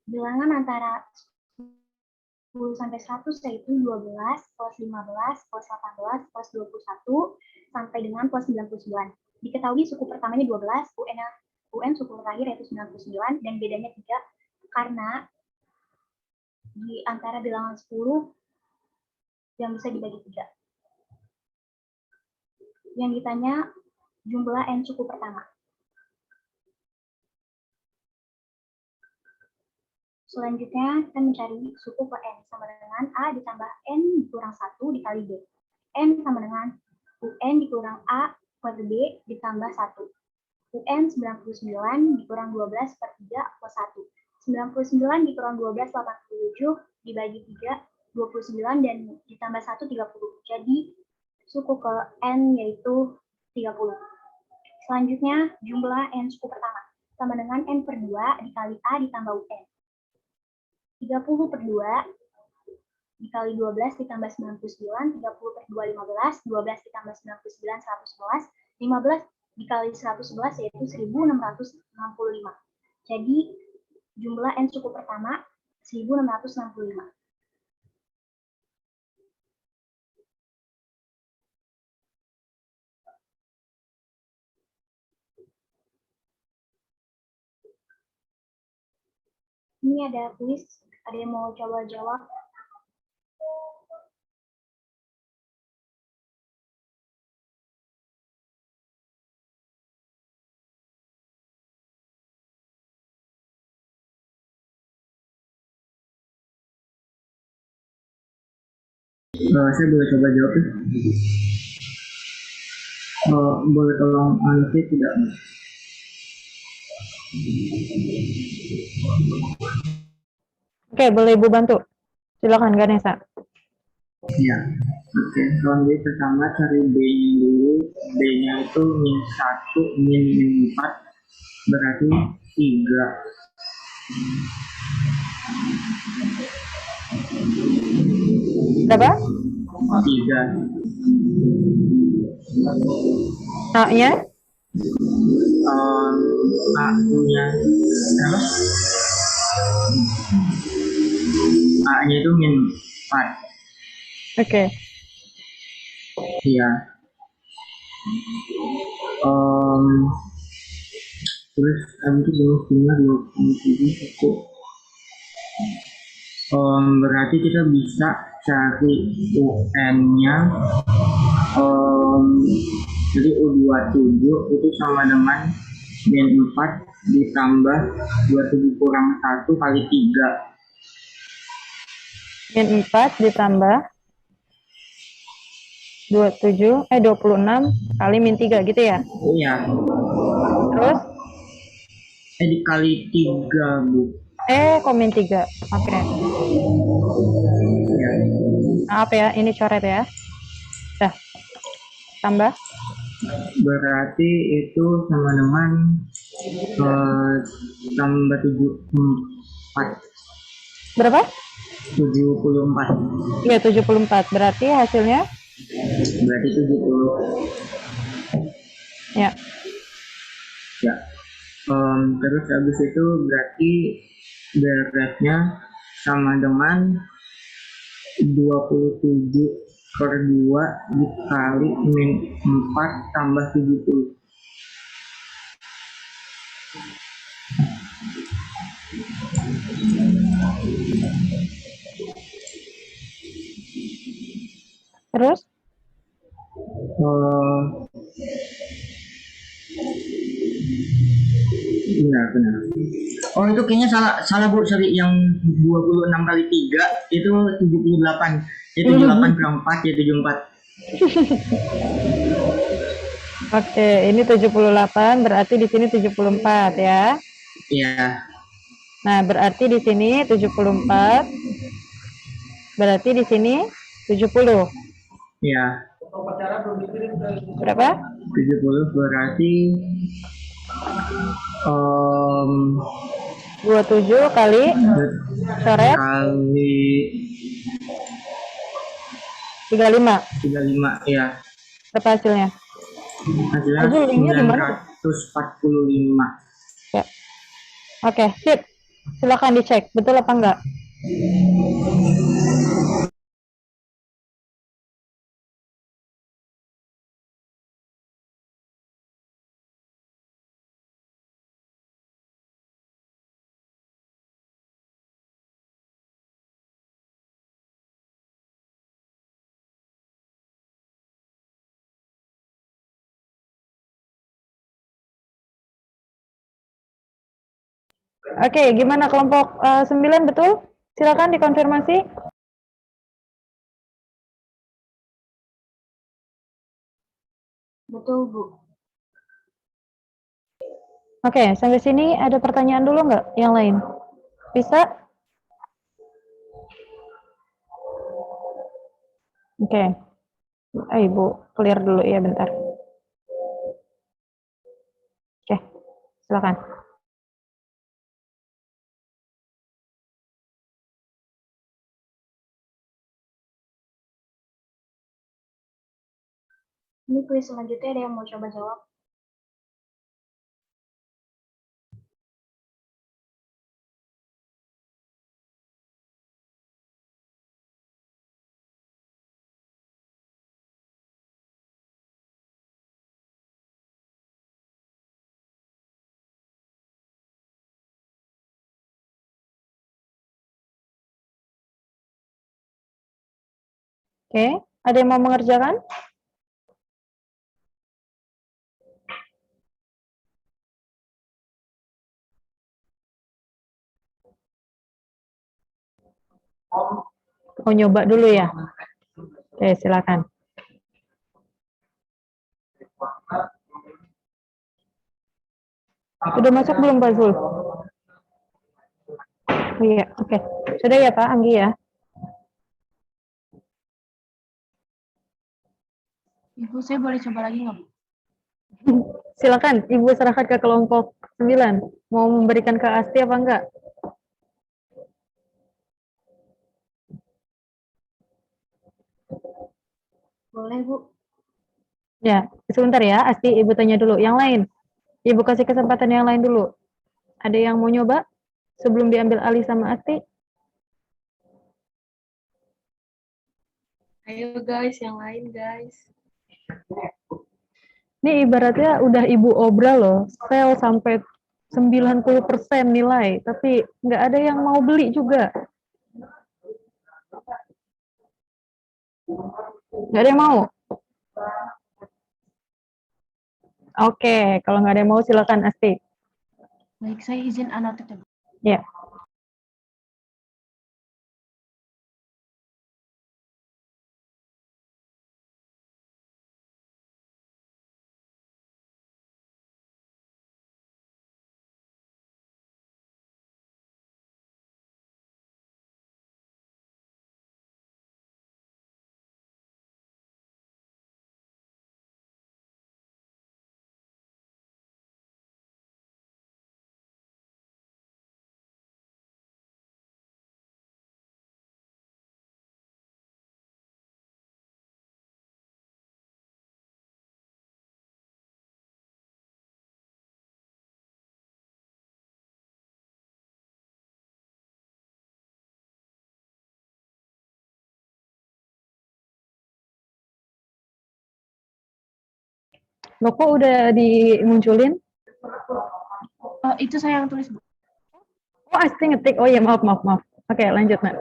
Bilangan antara sampai 100 yaitu 12 plus 15 plus 18 plus 21 sampai dengan plus 99. Diketahui suku pertamanya 12, UN suku terakhir yaitu 99, dan bedanya 3 karena di antara bilangan 10 yang bisa dibagi 3. Yang ditanya jumlah N suku pertama. Selanjutnya, kita mencari suku ke N sama dengan A ditambah N dikurang 1 dikali B. N sama dengan UN dikurang A per B ditambah 1. UN 99 dikurang 12 per 3 plus 1. 99 dikurang 12, 87 dibagi 3, 29 dan ditambah 1, 30. Jadi, suku ke N yaitu 30. Selanjutnya, jumlah N suku pertama sama dengan N per 2 dikali A ditambah UN. 30 per 2 dikali 12 ditambah 99, 30 per 2, 15, 12 ditambah 99, 111, 15 dikali 111 yaitu 1665. Jadi, jumlah N suku pertama 1665. Ini ada kuis, ada yang mau coba jawab? Saya boleh coba jawab ya? Boleh tolong unmute tidak? Oke, boleh Ibu bantu. Silakan Ganesha. Ya, oke. Jadi pertama cari B-nya dulu. B-nya itu min 1, min 4, berarti 3. Berapa? 3. A-nya? A-nya apa? A-nya itu min 4. Oke. Iya. Terus habis itu jumlah 27 cukup. Berarti kita bisa cari UN-nya. Jadi U27 itu sama dengan min 4 ditambah 27 kurang 1 kali 3. Min 4 ditambah 26 kali min 3 gitu ya? Iya. Terus? Dikali 3, Bu. Kok min 3? Oke. Ya. Maaf ya, ini coret ya. Dah. Tambah? Berarti itu sama dengan tambah 74. Berapa? 74. Iya, 74. Berarti hasilnya? Berarti 70. Ya. Ya. Terus habis itu berarti beratnya sama dengan 27 per 2 dikali min 4 tambah 70. Terus? Benar. Oh, itu kayaknya salah Bu, sorry, yang 26 kali 3 itu 78. Itu 78 per 4 ya 74. Oke, ini 78 berarti di sini 74 ya. Iya. Nah, berarti di sini 74. Berarti di sini 70. Iya. Berapa? 70 berarti 27 kali coret kali 35. 35 ya. Berapa hasilnya? Hasilnya 945. Ya. Oke, sip. Silakan dicek betul apa enggak? Oke, gimana kelompok 9 betul? Silakan dikonfirmasi. Betul, Bu. Oke, sampai sini ada pertanyaan dulu nggak yang lain? Bisa? Oke. Ibu, clear dulu ya bentar. Oke, silakan. Ini kuis selanjutnya ada yang mau coba jawab? Oke, ada yang mau mengerjakan? Mau nyoba dulu ya? Oke, silakan. Sudah masuk belum Pak Zul? Oh, iya, oke. Sudah ya Pak Anggi ya? Ibu, saya boleh coba lagi nggak, Bu? Silakan, Ibu serahkan ke kelompok 9. Mau memberikan ke Asti apa enggak? Boleh, Bu. Ya, sebentar ya, Asti, Ibu tanya dulu. Yang lain, Ibu kasih kesempatan yang lain dulu. Ada yang mau nyoba sebelum diambil alih sama Asti? Ayo guys, yang lain guys. Ini ibaratnya udah Ibu obral loh, sel sampai 90% nilai, tapi nggak ada yang mau beli juga. Nggak ada yang mau? Oke, kalau nggak ada yang mau silakan Asti. Baik, saya izin anotit ya, Bu. Ya. Loh, kok udah dimunculin? Itu saya yang tulis, Bu. Oh, Asti ngetik. Oh ya, maaf, maaf, maaf. Oke, lanjut, Nak.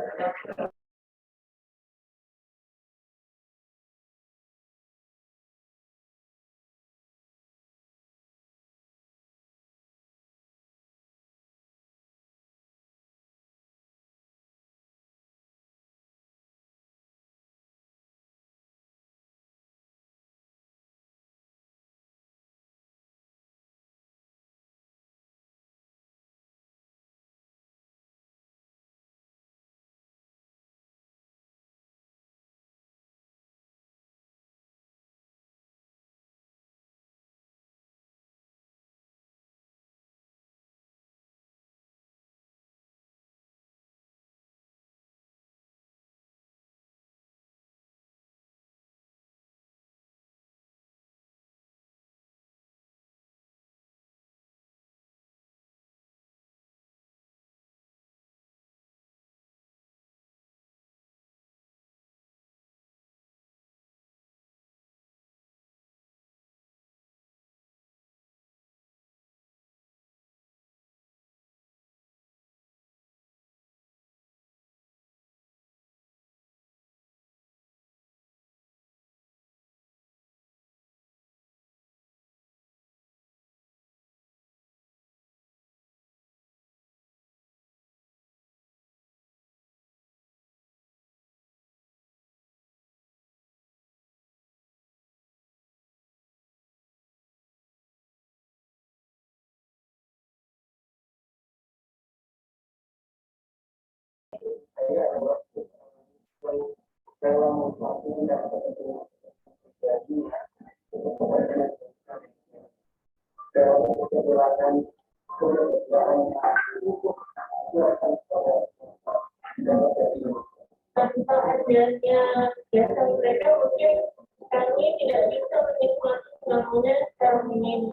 mereka mungkin kami tidak bisa menikmati semuanya secara minim.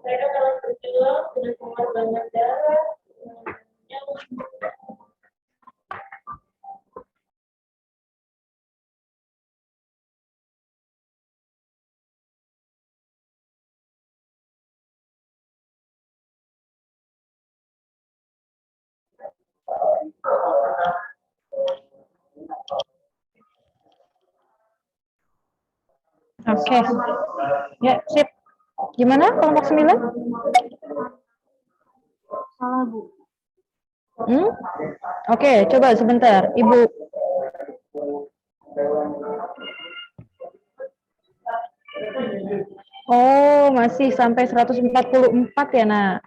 Mereka telah berjuang dengan pengorbanan darah yang Oke. Ya, sip. Gimana kelompok 9? Salah, Bu. Oke, coba sebentar. Ibu. Oh, masih sampai 144 ya, Nak?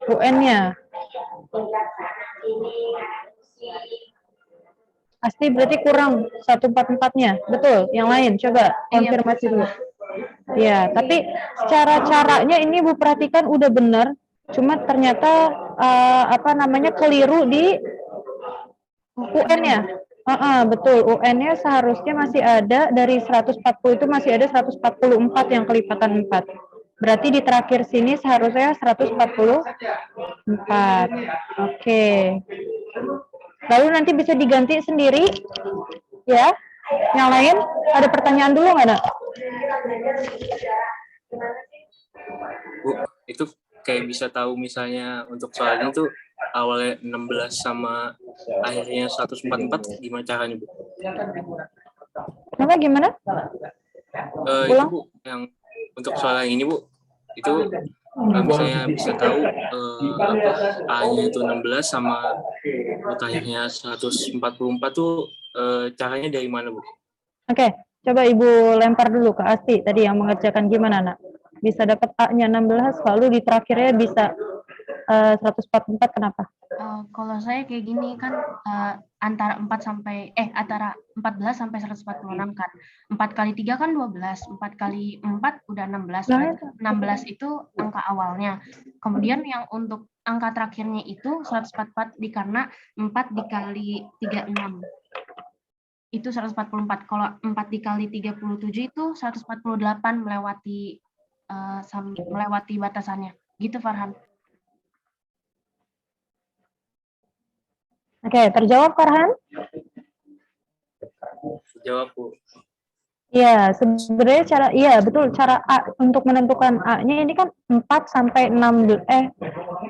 UN-nya. Pasti berarti kurang 144-nya. Betul, yang lain coba konfirmasi dulu. Ya, tapi secara caranya ini Bu perhatikan udah benar, cuma ternyata keliru di UN-nya. Betul, UN-nya seharusnya masih ada dari 140 itu masih ada 144 yang kelipatan 4. Berarti di terakhir sini seharusnya 144. Oke. Lalu nanti bisa diganti sendiri, ya. Yang lain, ada pertanyaan dulu nggak, Nak? Bu, itu kayak bisa tahu misalnya untuk soalnya tuh awalnya 16 sama akhirnya 144, gimana caranya, Bu? Gimana? Itu, Bu, yang untuk soal yang ini, Bu, itu misalnya bisa tahu A-nya itu 16 sama akhirnya 144 tuh caranya dari mana, Bu? Oke, coba Ibu lempar dulu ke Asti tadi yang mengerjakan gimana, Nak? Bisa dapat A-nya 16, lalu di terakhirnya bisa 144, kenapa? Kalau saya kayak gini kan antara 14 sampai 146 kan. 4 kali 3 kan 12, 4 kali 4 udah 16. 16 itu angka awalnya. Kemudian yang untuk angka terakhirnya itu 144 karena 4 dikali 36. Itu 144. Kalau 4 dikali 37 itu 148 melewati batasannya. Gitu, Farhan. Oke, terjawab Farhan? Terjawab, Bu. Iya, sebenarnya cara A untuk menentukan A-nya ini kan 4 sampai 16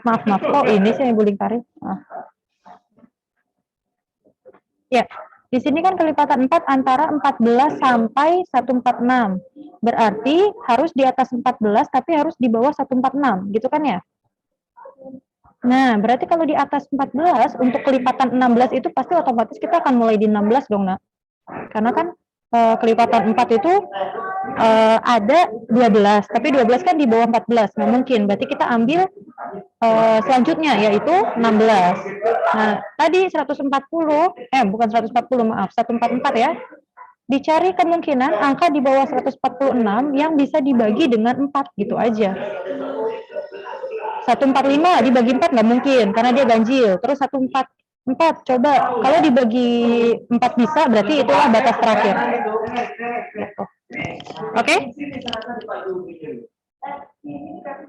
maaf kok ini saya Ibu Lingkari. Ya, di sini kan kelipatan 4 antara 14 sampai 146. Berarti harus di atas 14 tapi harus di bawah 146, gitu kan ya? Nah, berarti kalau di atas 14 untuk kelipatan 16 itu pasti otomatis kita akan mulai di 16 dong, Nak. Karena kan kelipatan 4 itu ada 12, tapi 12 kan di bawah 14, nggak mungkin. Berarti kita ambil selanjutnya, yaitu 16. Nah, tadi bukan 140, maaf, 144 ya. Dicari kemungkinan angka di bawah 146 yang bisa dibagi dengan 4, gitu aja. 145 dibagi 4 nggak mungkin, karena dia ganjil. Terus 144, coba kalau dibagi 4 bisa, berarti itulah batas terakhir. Oke?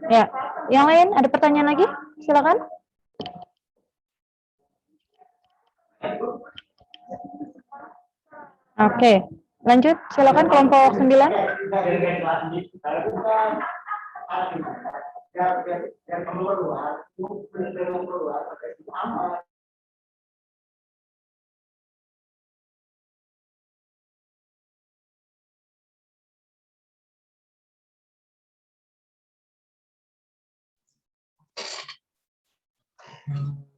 Ya, yang lain ada pertanyaan lagi? Silakan. Oke, lanjut. Silakan kelompok 9.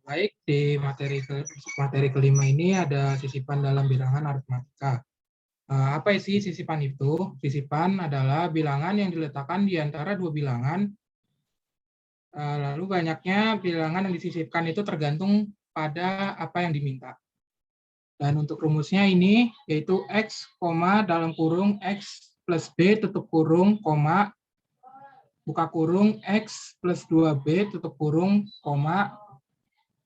Baik, di materi kelima ini ada sisipan dalam bilangan aritmatika. Apa sih sisipan itu? Sisipan adalah bilangan yang diletakkan di antara dua bilangan. Lalu banyaknya bilangan yang disisipkan itu tergantung pada apa yang diminta. Dan untuk rumusnya ini yaitu X, dalam kurung X plus B tutup kurung, koma, buka kurung X plus 2B tutup kurung, koma,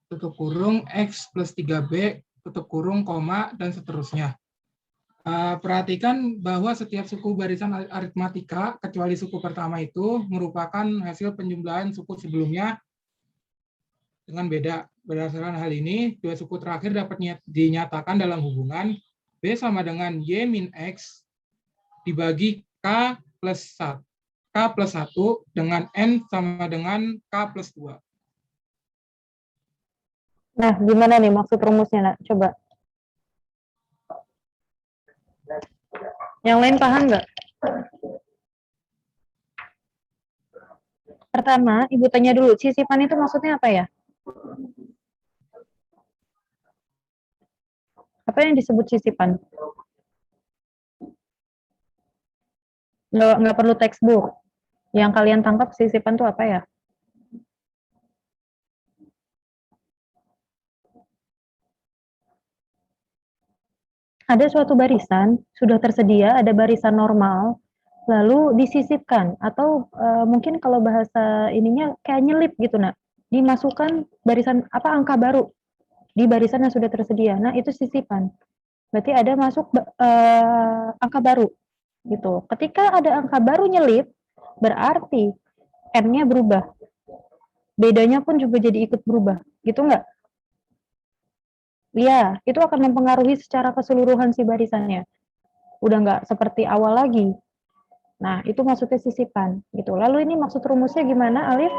tutup kurung X plus 3B tutup kurung, koma, dan seterusnya. Perhatikan bahwa setiap suku barisan aritmatika, kecuali suku pertama itu, merupakan hasil penjumlahan suku sebelumnya dengan beda. Berdasarkan hal ini, dua suku terakhir dapat dinyatakan dalam hubungan B sama dengan Y min X dibagi K plus 1 dengan N sama dengan K plus 2. Nah, gimana nih maksud rumusnya, Nak? Coba. Yang lain paham nggak? Pertama, Ibu tanya dulu, sisipan itu maksudnya apa ya? Apa yang disebut sisipan? Nggak perlu textbook. Yang kalian tangkap sisipan itu apa ya? Ada suatu barisan, sudah tersedia, ada barisan normal, lalu disisipkan, atau mungkin kalau bahasa ininya kayak nyelip gitu, Nak. Dimasukkan barisan angka baru di barisan yang sudah tersedia. Nah, itu sisipan. Berarti ada masuk angka baru gitu. Ketika ada angka baru nyelip, berarti N-nya berubah. Bedanya pun juga jadi ikut berubah. Gitu nggak? Iya, itu akan mempengaruhi secara keseluruhan si barisannya. Udah nggak seperti awal lagi. Nah, itu maksudnya sisipan. Gitu. Lalu ini maksud rumusnya gimana, Alif?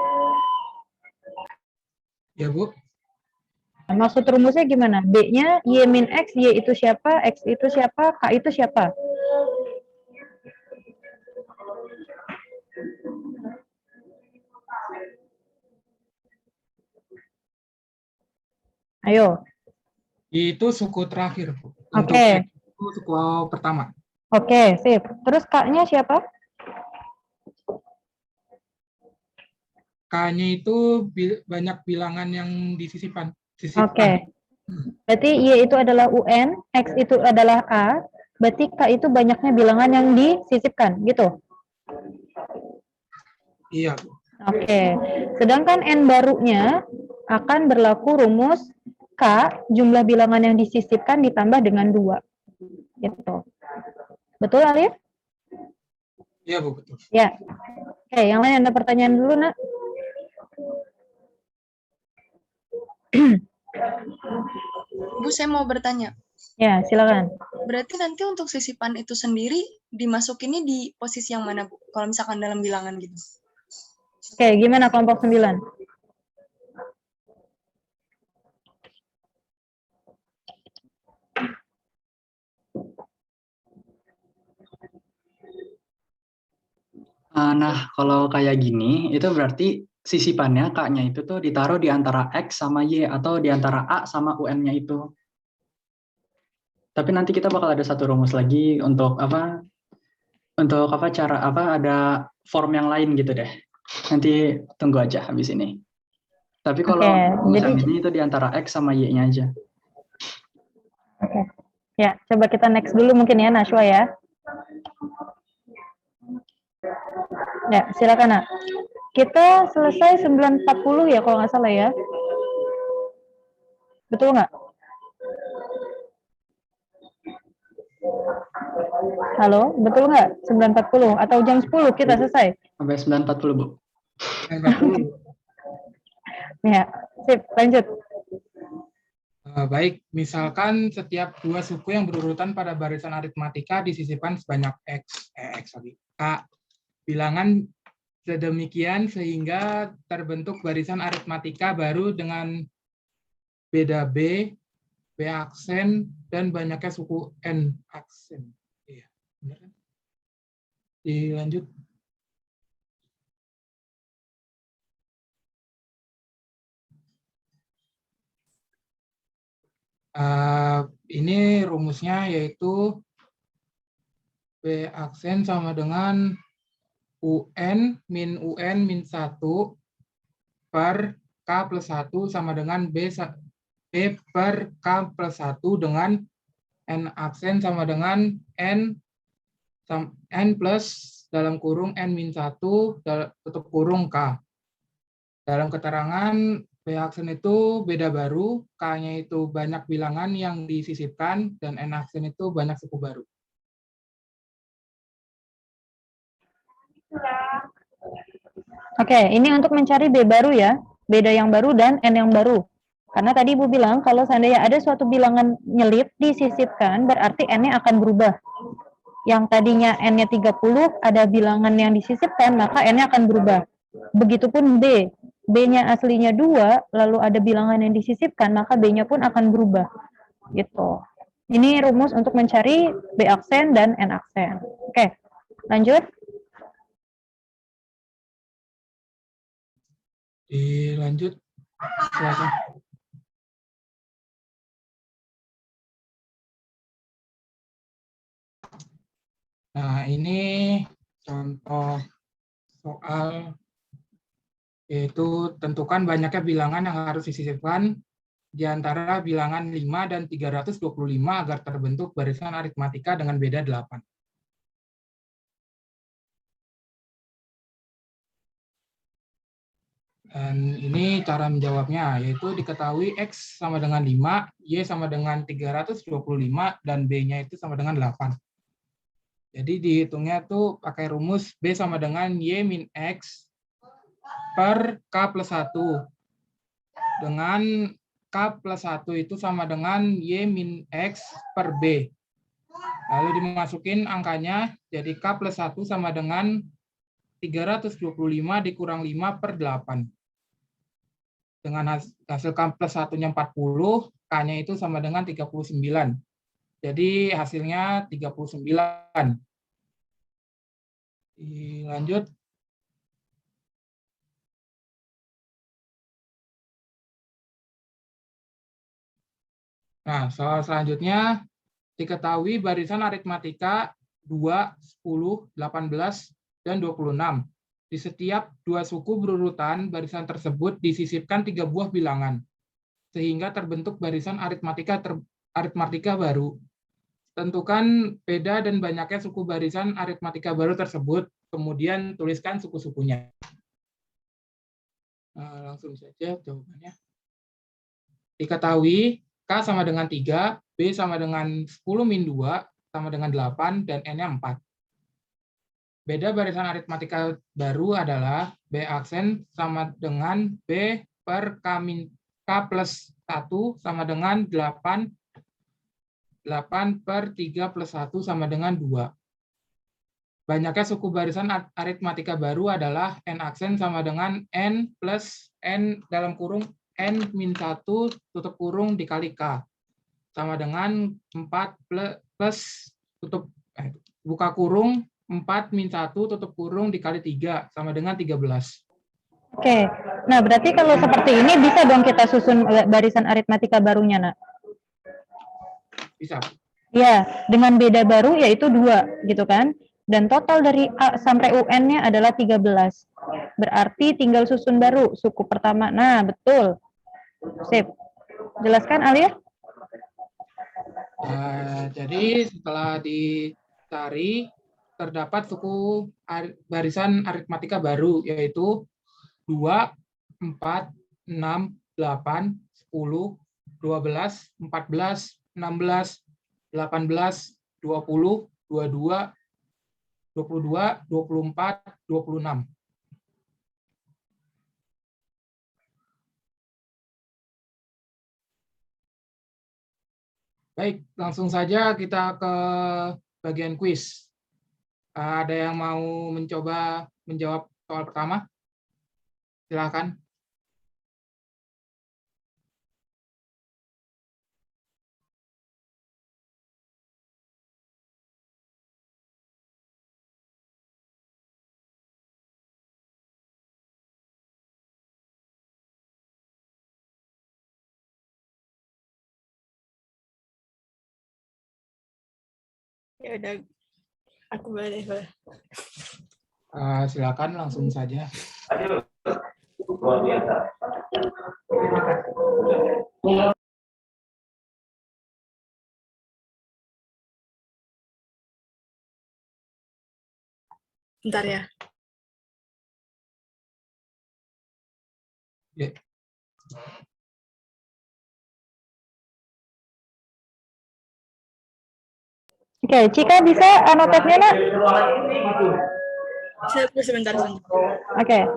Ya, Bu. Maksud rumusnya gimana? B-nya Y min X, Y itu siapa, X itu siapa, K itu siapa? Ayo. Itu suku terakhir. Oke. Untuk suku pertama. Oke, sip. Terus K-nya siapa? K-nya itu banyak bilangan yang disisipkan. Oke. Berarti Y itu adalah UN, X itu adalah A, berarti K itu banyaknya bilangan yang disisipkan, gitu? Iya. Oke. Sedangkan N barunya akan berlaku rumus K, jumlah bilangan yang disisipkan ditambah dengan 2. Gitu. Betul, Alif? Iya, Bu, betul. Ya. Oke, yang lain ada pertanyaan dulu, Nak? Bu, saya mau bertanya. Ya, silakan. Berarti nanti untuk sisipan itu sendiri dimasukinnya di posisi yang mana, Bu? Kalau misalkan dalam bilangan gitu. Oke, gimana kelompok 9? Nah, kalau kayak gini, itu berarti sisipannya K-nya itu tuh ditaruh di antara X sama Y, atau di antara A sama UN-nya itu. Tapi nanti kita bakal ada satu rumus lagi untuk apa? Untuk apa cara apa? Ada form yang lain gitu deh. Nanti tunggu aja habis ini. Tapi kalau rumusan ini itu di antara X sama Y-nya aja. Oke. Ya, coba kita next dulu mungkin ya, Nashwa ya. Ya, silakan, Nak. Kita selesai 9.40 ya, kalau nggak salah ya. Betul nggak? Halo, betul nggak? 9.40 atau jam 10 kita selesai? Sampai 9.40, Bu. 9.40. Ya, sip, lanjut. Baik, misalkan setiap dua suku yang berurutan pada barisan aritmatika disisipkan sebanyak K bilangan sedemikian sehingga terbentuk barisan aritmatika baru dengan beda B aksen, dan banyaknya suku N aksen. Iya, benar kan? Dilanjut. Ini rumusnya yaitu B aksen sama dengan UN min 1 per K plus 1 sama dengan B per K plus 1 dengan N aksen sama dengan N plus dalam kurung N-1 tutup kurung K. Dalam keterangan B aksen itu beda baru, K-nya itu banyak bilangan yang disisipkan, dan N aksen itu banyak suku baru. Oke, ini untuk mencari B baru ya, beda yang baru dan N yang baru. Karena tadi Ibu bilang kalau seandainya ada suatu bilangan nyelip disisipkan, berarti N-nya akan berubah. Yang tadinya N-nya 30, ada bilangan yang disisipkan, maka N-nya akan berubah. Begitupun B. B-nya aslinya 2, lalu ada bilangan yang disisipkan, maka B-nya pun akan berubah. Gitu. Ini rumus untuk mencari B aksen dan N aksen. Oke, lanjut. Dilanjut. Silakan. Nah, ini contoh soal, yaitu tentukan banyaknya bilangan yang harus disisipkan di antara bilangan 5 dan 325 agar terbentuk barisan aritmatika dengan beda 8. Dan ini cara menjawabnya, yaitu diketahui X sama dengan 5, Y sama dengan 325, dan B-nya itu sama dengan 8. Jadi dihitungnya tuh pakai rumus B sama dengan Y min X per K plus 1. Dengan K plus 1 itu sama dengan Y min X per B. Lalu dimasukin angkanya, jadi K plus 1 sama dengan 325 dikurang 5 per 8. Dengan hasil K plus 1-nya 40, K-nya itu sama dengan 39. Jadi hasilnya 39. Lanjut. Nah, soal selanjutnya, diketahui barisan aritmatika 2, 10, 18, dan 26. Di setiap dua suku berurutan, barisan tersebut disisipkan 3 buah bilangan, sehingga terbentuk barisan aritmatika baru. Tentukan beda dan banyaknya suku barisan aritmatika baru tersebut, kemudian tuliskan suku-sukunya. Langsung saja jawabannya. Diketahui K sama dengan 3, B sama dengan 10 min 2, sama dengan 8, dan N-nya 4. Beda barisan aritmatika baru adalah B aksen sama dengan B per K plus 1 sama dengan 8 per 3 plus 1 sama dengan 2. Banyaknya suku barisan aritmatika baru adalah N aksen sama dengan N plus N dalam kurung N min 1 tutup kurung dikali K. Sama dengan 4 plus tutup buka kurung 4 min 1 tutup kurung dikali 3 sama dengan 13. Oke, nah berarti kalau seperti ini bisa dong kita susun barisan aritmatika barunya, Nak? Bisa. Ya, dengan beda baru yaitu 2, gitu kan? Dan total dari A sampai UN-nya adalah 13. Berarti tinggal susun baru, suku pertama. Nah, betul. Sip. Jelaskan, Alia? Jadi setelah dicari, terdapat suku barisan aritmatika baru, yaitu 2, 4, 6, 8, 10, 12, 14, 16, 18, 20, 22, 22, 24, 26. Baik, langsung saja kita ke bagian kuis. Ada yang mau mencoba menjawab soal pertama? Silakan. Ya udah, aku boleh. Silakan langsung saja. Bentar ya. Ya. Oke, Cika bisa anotetnya, Nak? Sebentar. Oke.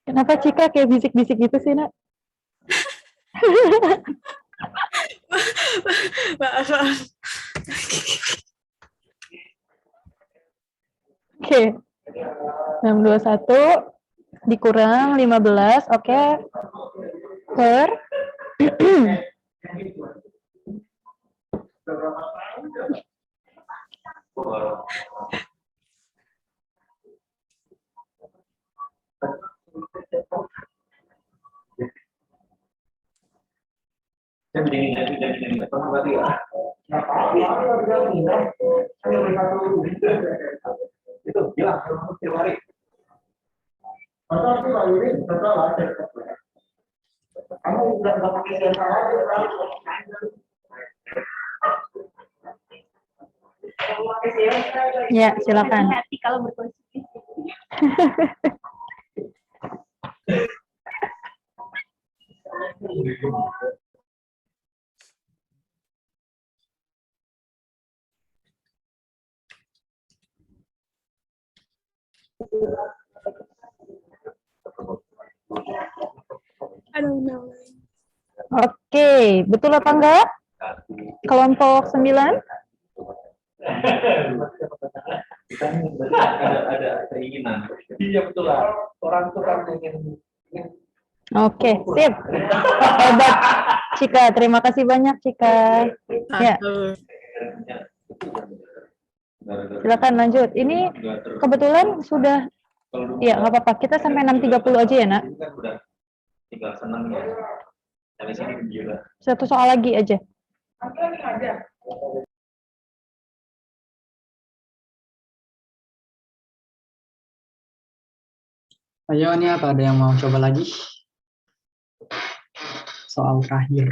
Kenapa Cika kayak bisik-bisik gitu sih, Nak? Maaf. Oke. 621 dikurang 15, oke. Per ya, silakan. Hati kalau berkonsumsi. I don't know. Oke, betul apa enggak? Kelompok 9? Ada keinginan. Iya betul lah. Orang tuh kan ingin. Oke, sip. Hebat, Cika. Terima kasih banyak, Cika. Ya. Silakan lanjut. Ini kebetulan sudah, ya nggak apa-apa. Kita sampai 6.30 aja ya, Nak. Tinggal senang ya. Dari sini juga. Satu soal lagi aja. Ayo nih, apa ada yang mau coba lagi? Soal terakhir.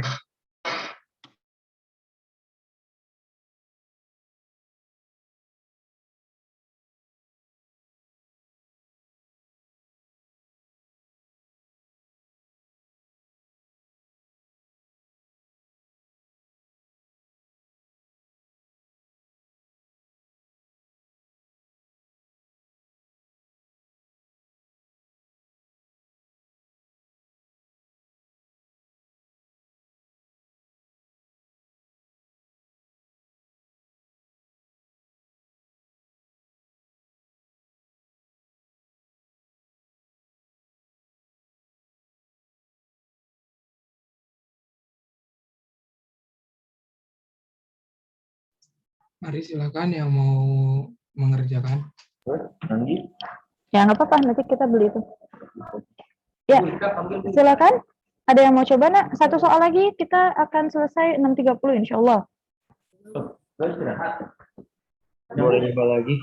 Mari silakan yang mau mengerjakan. Ya nggak apa-apa, nanti kita beli itu. Ya, silakan. Ada yang mau coba, Nak? Satu soal lagi, kita akan selesai 6.30 insya Allah. Boleh coba lagi?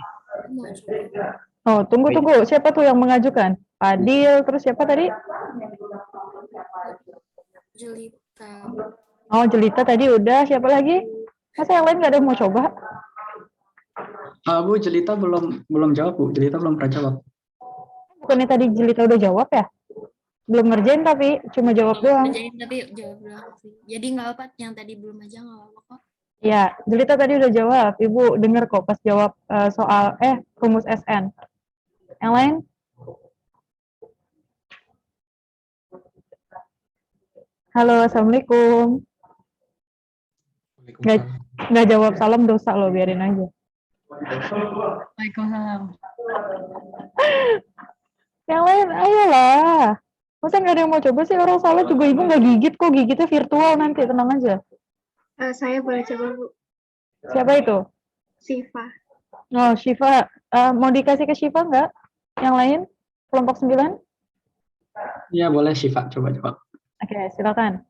Oh, tunggu. Siapa tuh yang mengajukan? Adil, terus siapa tadi? Jelita. Oh, Jelita tadi udah. Siapa lagi? Masa yang lain nggak ada yang mau coba? Bu, Jelita belum jawab, Bu. Jelita belum pernah jawab. Bukannya tadi Jelita udah jawab ya? Belum ngerjain tapi cuma jawab doang. Ngerjain tapi jawab doang sih. Jadi nggak apa, yang tadi belum aja nggak apa kok. Ya, Jelita tadi udah jawab. Ibu dengar kok pas jawab soal rumus SN. Yang lain? Halo, Assalamualaikum. Nggak jawab salam dosa loh, biarin aja. Waalaikumsalam. Yang lain, ayolah. Masa nggak ada yang mau coba sih? Orang salah juga ibu nggak gigit kok, gigitnya virtual nanti, tenang aja. Saya boleh coba, Bu. Siapa itu? Siva. Oh, Syifa. Mau dikasih ke Syifa nggak? Yang lain? Kelompok 9? Ya, boleh Syifa coba jawab. Oke, silakan.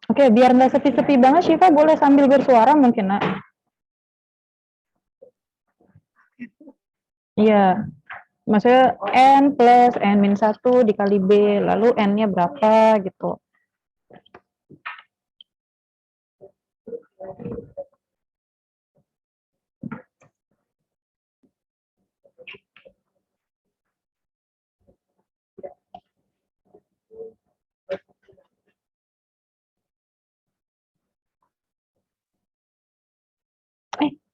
Oke, biar nggak sepi-sepi banget, Syifa boleh sambil bersuara mungkin, Nak. Iya, maksudnya N plus N min 1 dikali B, lalu N-nya berapa gitu.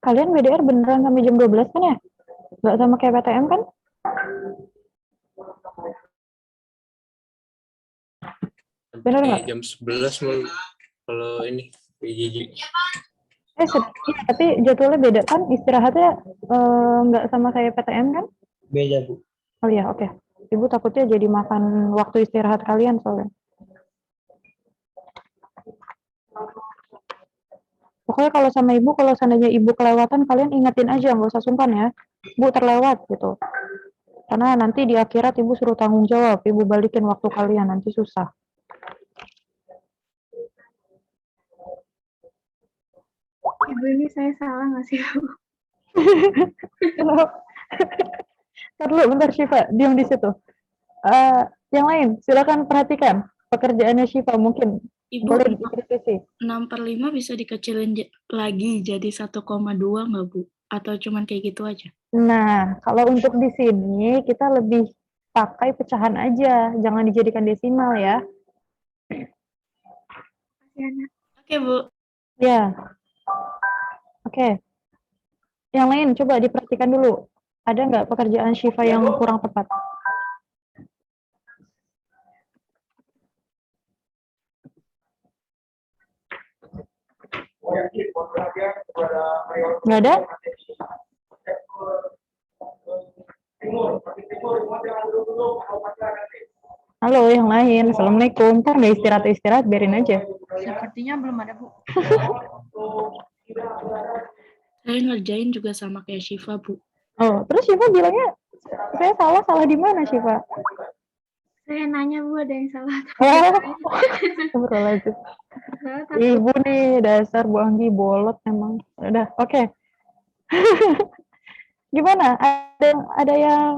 Kalian BDR beneran sampai jam 12 kan ya? Nggak sama kayak PTM kan? Bener nggak? Jam 11 kalau ini PJJ. Tapi jadwalnya beda kan? Istirahatnya nggak sama kayak PTM kan? Beda, Bu. Oh iya, oke. Ibu takutnya jadi makan waktu istirahat kalian soalnya. Pokoknya kalau sama ibu, kalau seandainya ibu kelewatan, kalian ingetin aja, nggak usah sungkan ya. Bu terlewat gitu. Karena nanti di akhirat ibu suruh tanggung jawab, ibu balikin waktu kalian, nanti susah. Ibu, ini saya salah nggak sih, Bu? Ntar dulu, bentar Syifa, diam di situ. Yang lain, silakan perhatikan pekerjaannya Syifa, mungkin Ibu, boleh dikritisi. 6/5 bisa dikecilin lagi jadi 1,2 nggak, Bu? Atau cuman kayak gitu aja? Nah, kalau untuk di sini kita lebih pakai pecahan aja, jangan dijadikan desimal ya. Oke, Bu. Ya. Oke. Yang lain coba diperhatikan dulu. Ada nggak pekerjaan Syifa yang kurang tepat? Nggak ada? Halo, yang lain. Assalamualaikum. Ntar nggak istirahat-istirahat, biarin aja. Sepertinya belum ada, Bu. Saya ngerjain juga sama kayak Syifa, Bu. Oh, terus Syifa bilangnya, saya salah di mana Syifa? Saya nanya, Bu, ada yang salah. Astagfirullahaladzim. Ibu nih, dasar Bu Anggi, bolot emang. Udah, oke. Gimana? Ada yang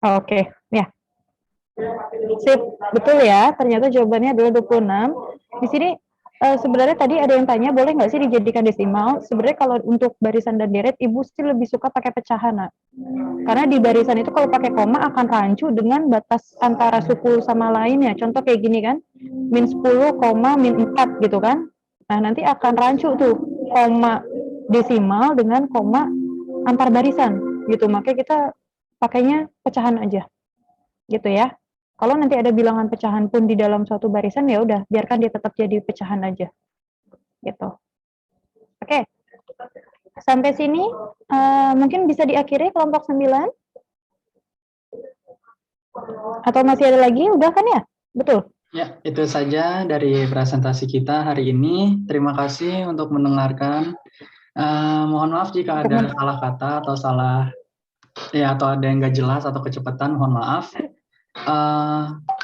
Oke, ya. Sip, betul ya. Ternyata jawabannya adalah 26. Di sini sebenarnya tadi ada yang tanya, boleh nggak sih dijadikan desimal? Sebenarnya kalau untuk barisan dan deret, Ibu sih lebih suka pakai pecahan, Nak. Karena di barisan itu kalau pakai koma akan rancu dengan batas antara suku sama lainnya. Contoh kayak gini kan, min 10, min 4 gitu kan. Nah, nanti akan rancu tuh koma desimal dengan koma antar barisan gitu. Makanya kita pakainya pecahan aja gitu ya. Kalau nanti ada bilangan pecahan pun di dalam suatu barisan, ya udah biarkan dia tetap jadi pecahan aja gitu. Oke, sampai sini mungkin bisa diakhiri kelompok 9 atau masih ada lagi? Udah kan ya? Betul. Ya, itu saja dari presentasi kita hari ini. Terima kasih untuk mendengarkan. Mohon maaf jika ada salah kata atau atau ada yang nggak jelas atau kecepatan, mohon maaf.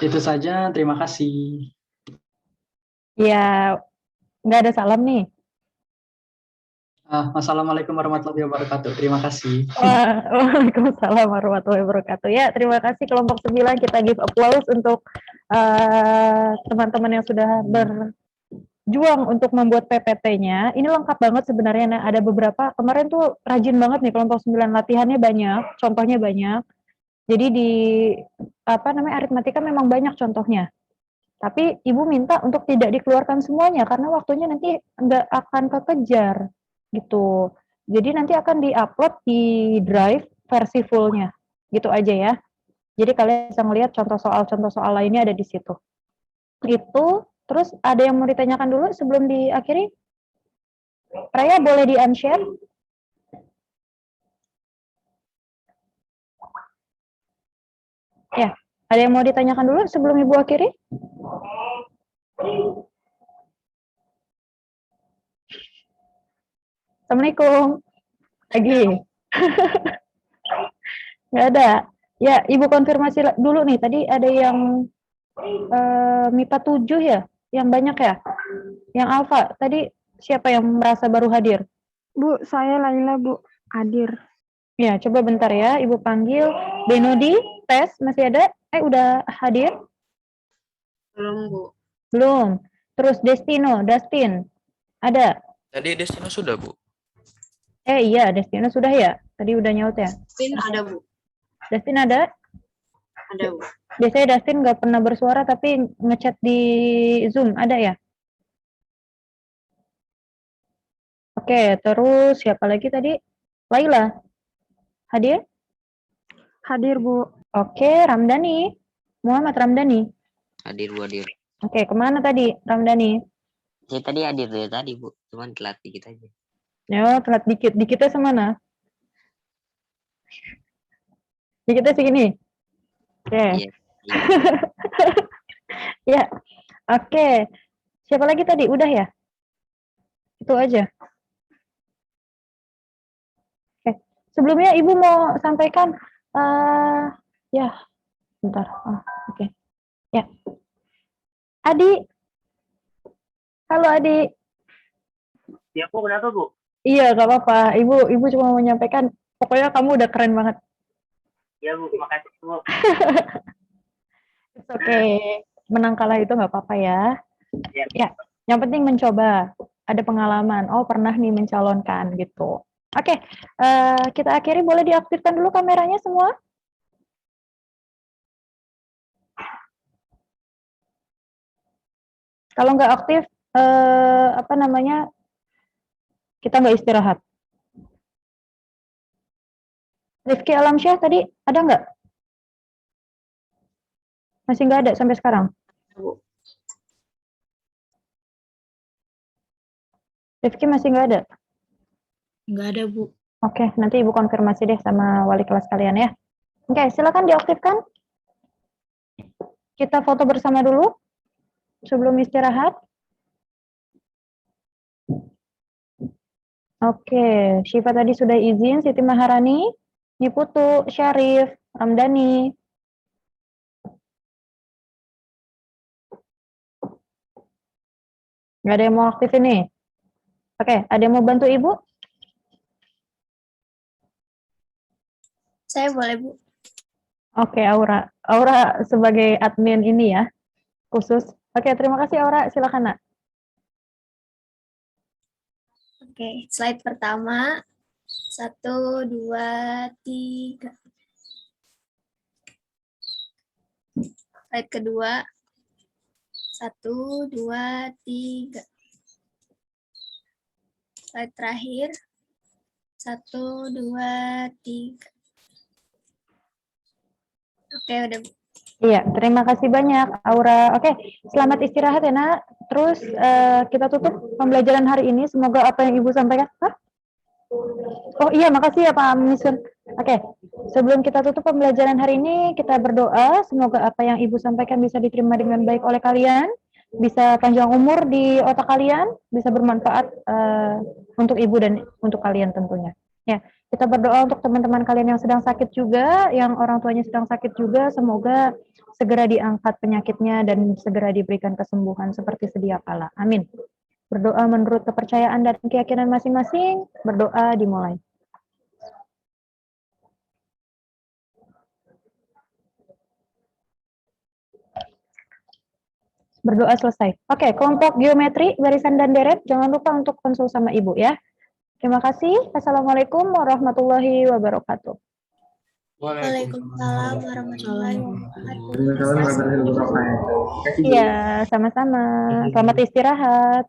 Itu saja, terima kasih. Ya, nggak ada salam nih. Wassalamualaikum warahmatullahi wabarakatuh. Terima kasih. Waalaikumsalam warahmatullahi wabarakatuh. Ya, terima kasih kelompok 9. Kita give applause untuk teman-teman yang sudah berjuang untuk membuat PPT-nya. Ini lengkap banget sebenarnya. Nah, ada beberapa, kemarin tuh rajin banget nih kelompok 9, latihannya banyak, contohnya banyak. Jadi di aritmatika memang banyak contohnya. Tapi Ibu minta untuk tidak dikeluarkan semuanya karena waktunya nanti nggak akan kekejar gitu. Jadi nanti akan diupload di Drive versi fullnya, gitu aja ya. Jadi kalian bisa melihat contoh soal lainnya ada di situ. Itu, terus ada yang mau ditanyakan dulu sebelum diakhiri? Raya boleh di-unshare? Ya, ada yang mau ditanyakan dulu sebelum Ibu akhiri? Assalamualaikum. Lagi. Nggak ada. Ya, Ibu konfirmasi dulu nih. Tadi ada yang MIPA 7 ya? Yang banyak ya? Yang Alfa. Tadi siapa yang merasa baru hadir? Bu, saya Laila, Bu. Hadir. Ya, coba bentar ya. Ibu panggil. Benodi, tes. Masih ada? Udah hadir? Belum, Bu. Belum. Terus Dustin. Ada? Tadi Destino sudah, Bu. Iya, Destino sudah ya? Tadi udah nyaut ya? Dustin ada, Bu. Dustin ada? Ada, Bu. Biasanya Dustin nggak pernah bersuara tapi ngechat di Zoom. Ada ya? Oke, terus siapa lagi tadi? Laila. Hadir? Hadir, Bu. Oke, Ramdhani. Muhammad Ramdhani. Hadir, Bu, hadir. Oke, kemana tadi Ramdhani? Saya tadi hadir dari tadi, Bu. Cuman telat dikit aja. Ya, telat dikit. Dikitnya semana? Dikitnya segini? Oke. Iya. Ya, oke. Siapa lagi tadi? Udah ya? Itu aja. Oke. Sebelumnya Ibu mau sampaikan, ya, bentar. Oke. Ya. Adi. Halo, Adi. Ya, Bu, kenapa, Bu? Iya, gak apa-apa. Ibu cuma mau menyampaikan, pokoknya kamu udah keren banget. Ya, Bu, makasih, Bu. Oke, menang kalah itu nggak apa-apa ya. Ya. Ya, yang penting mencoba. Ada pengalaman. Oh, pernah nih mencalonkan gitu. Oke, kita akhiri. Boleh diaktifkan dulu kameranya semua? Kalau nggak aktif, kita nggak istirahat. Rifki Alamsyah tadi ada nggak? Masih nggak ada sampai sekarang? Rifki masih nggak ada? Nggak ada, Bu. Oke, nanti Ibu konfirmasi deh sama wali kelas kalian ya. Oke, silakan diaktifkan. Kita foto bersama dulu sebelum istirahat. Oke, Syifa tadi sudah izin, Siti Maharani, Niputu, Syarif, Ramdhani. Nggak ada yang mau aktif ini? Oke, ada yang mau bantu Ibu? Saya boleh, Bu. Oke, Aura. Aura sebagai admin ini ya, khusus. Oke, terima kasih Aura. Silakan, Nak. Oke, slide pertama. 1, 2, 3. Slide kedua. 1, 2, 3. Slide terakhir. 1, 2, 3. Oke, udah, Bu. Iya, terima kasih banyak, Aura. Oke, selamat istirahat ya, Nak. Terus kita tutup pembelajaran hari ini. Semoga apa yang Ibu sampaikan. Hah? Oh iya, makasih ya Pak Misun. Oke, sebelum kita tutup pembelajaran hari ini, kita berdoa. Semoga apa yang Ibu sampaikan bisa diterima dengan baik oleh kalian. Bisa panjang umur di otak kalian. Bisa bermanfaat untuk Ibu dan untuk kalian tentunya. Ya, kita berdoa untuk teman-teman kalian yang sedang sakit juga, yang orang tuanya sedang sakit juga, semoga segera diangkat penyakitnya dan segera diberikan kesembuhan seperti sedia kala. Amin. Berdoa menurut kepercayaan dan keyakinan masing-masing, berdoa dimulai. Berdoa selesai. Oke, kelompok geometri, barisan dan deret, jangan lupa untuk konsul sama Ibu ya. Terima kasih. Assalamualaikum warahmatullahi wabarakatuh. Waalaikumsalam warahmatullahi wabarakatuh. Iya, sama-sama. Selamat istirahat.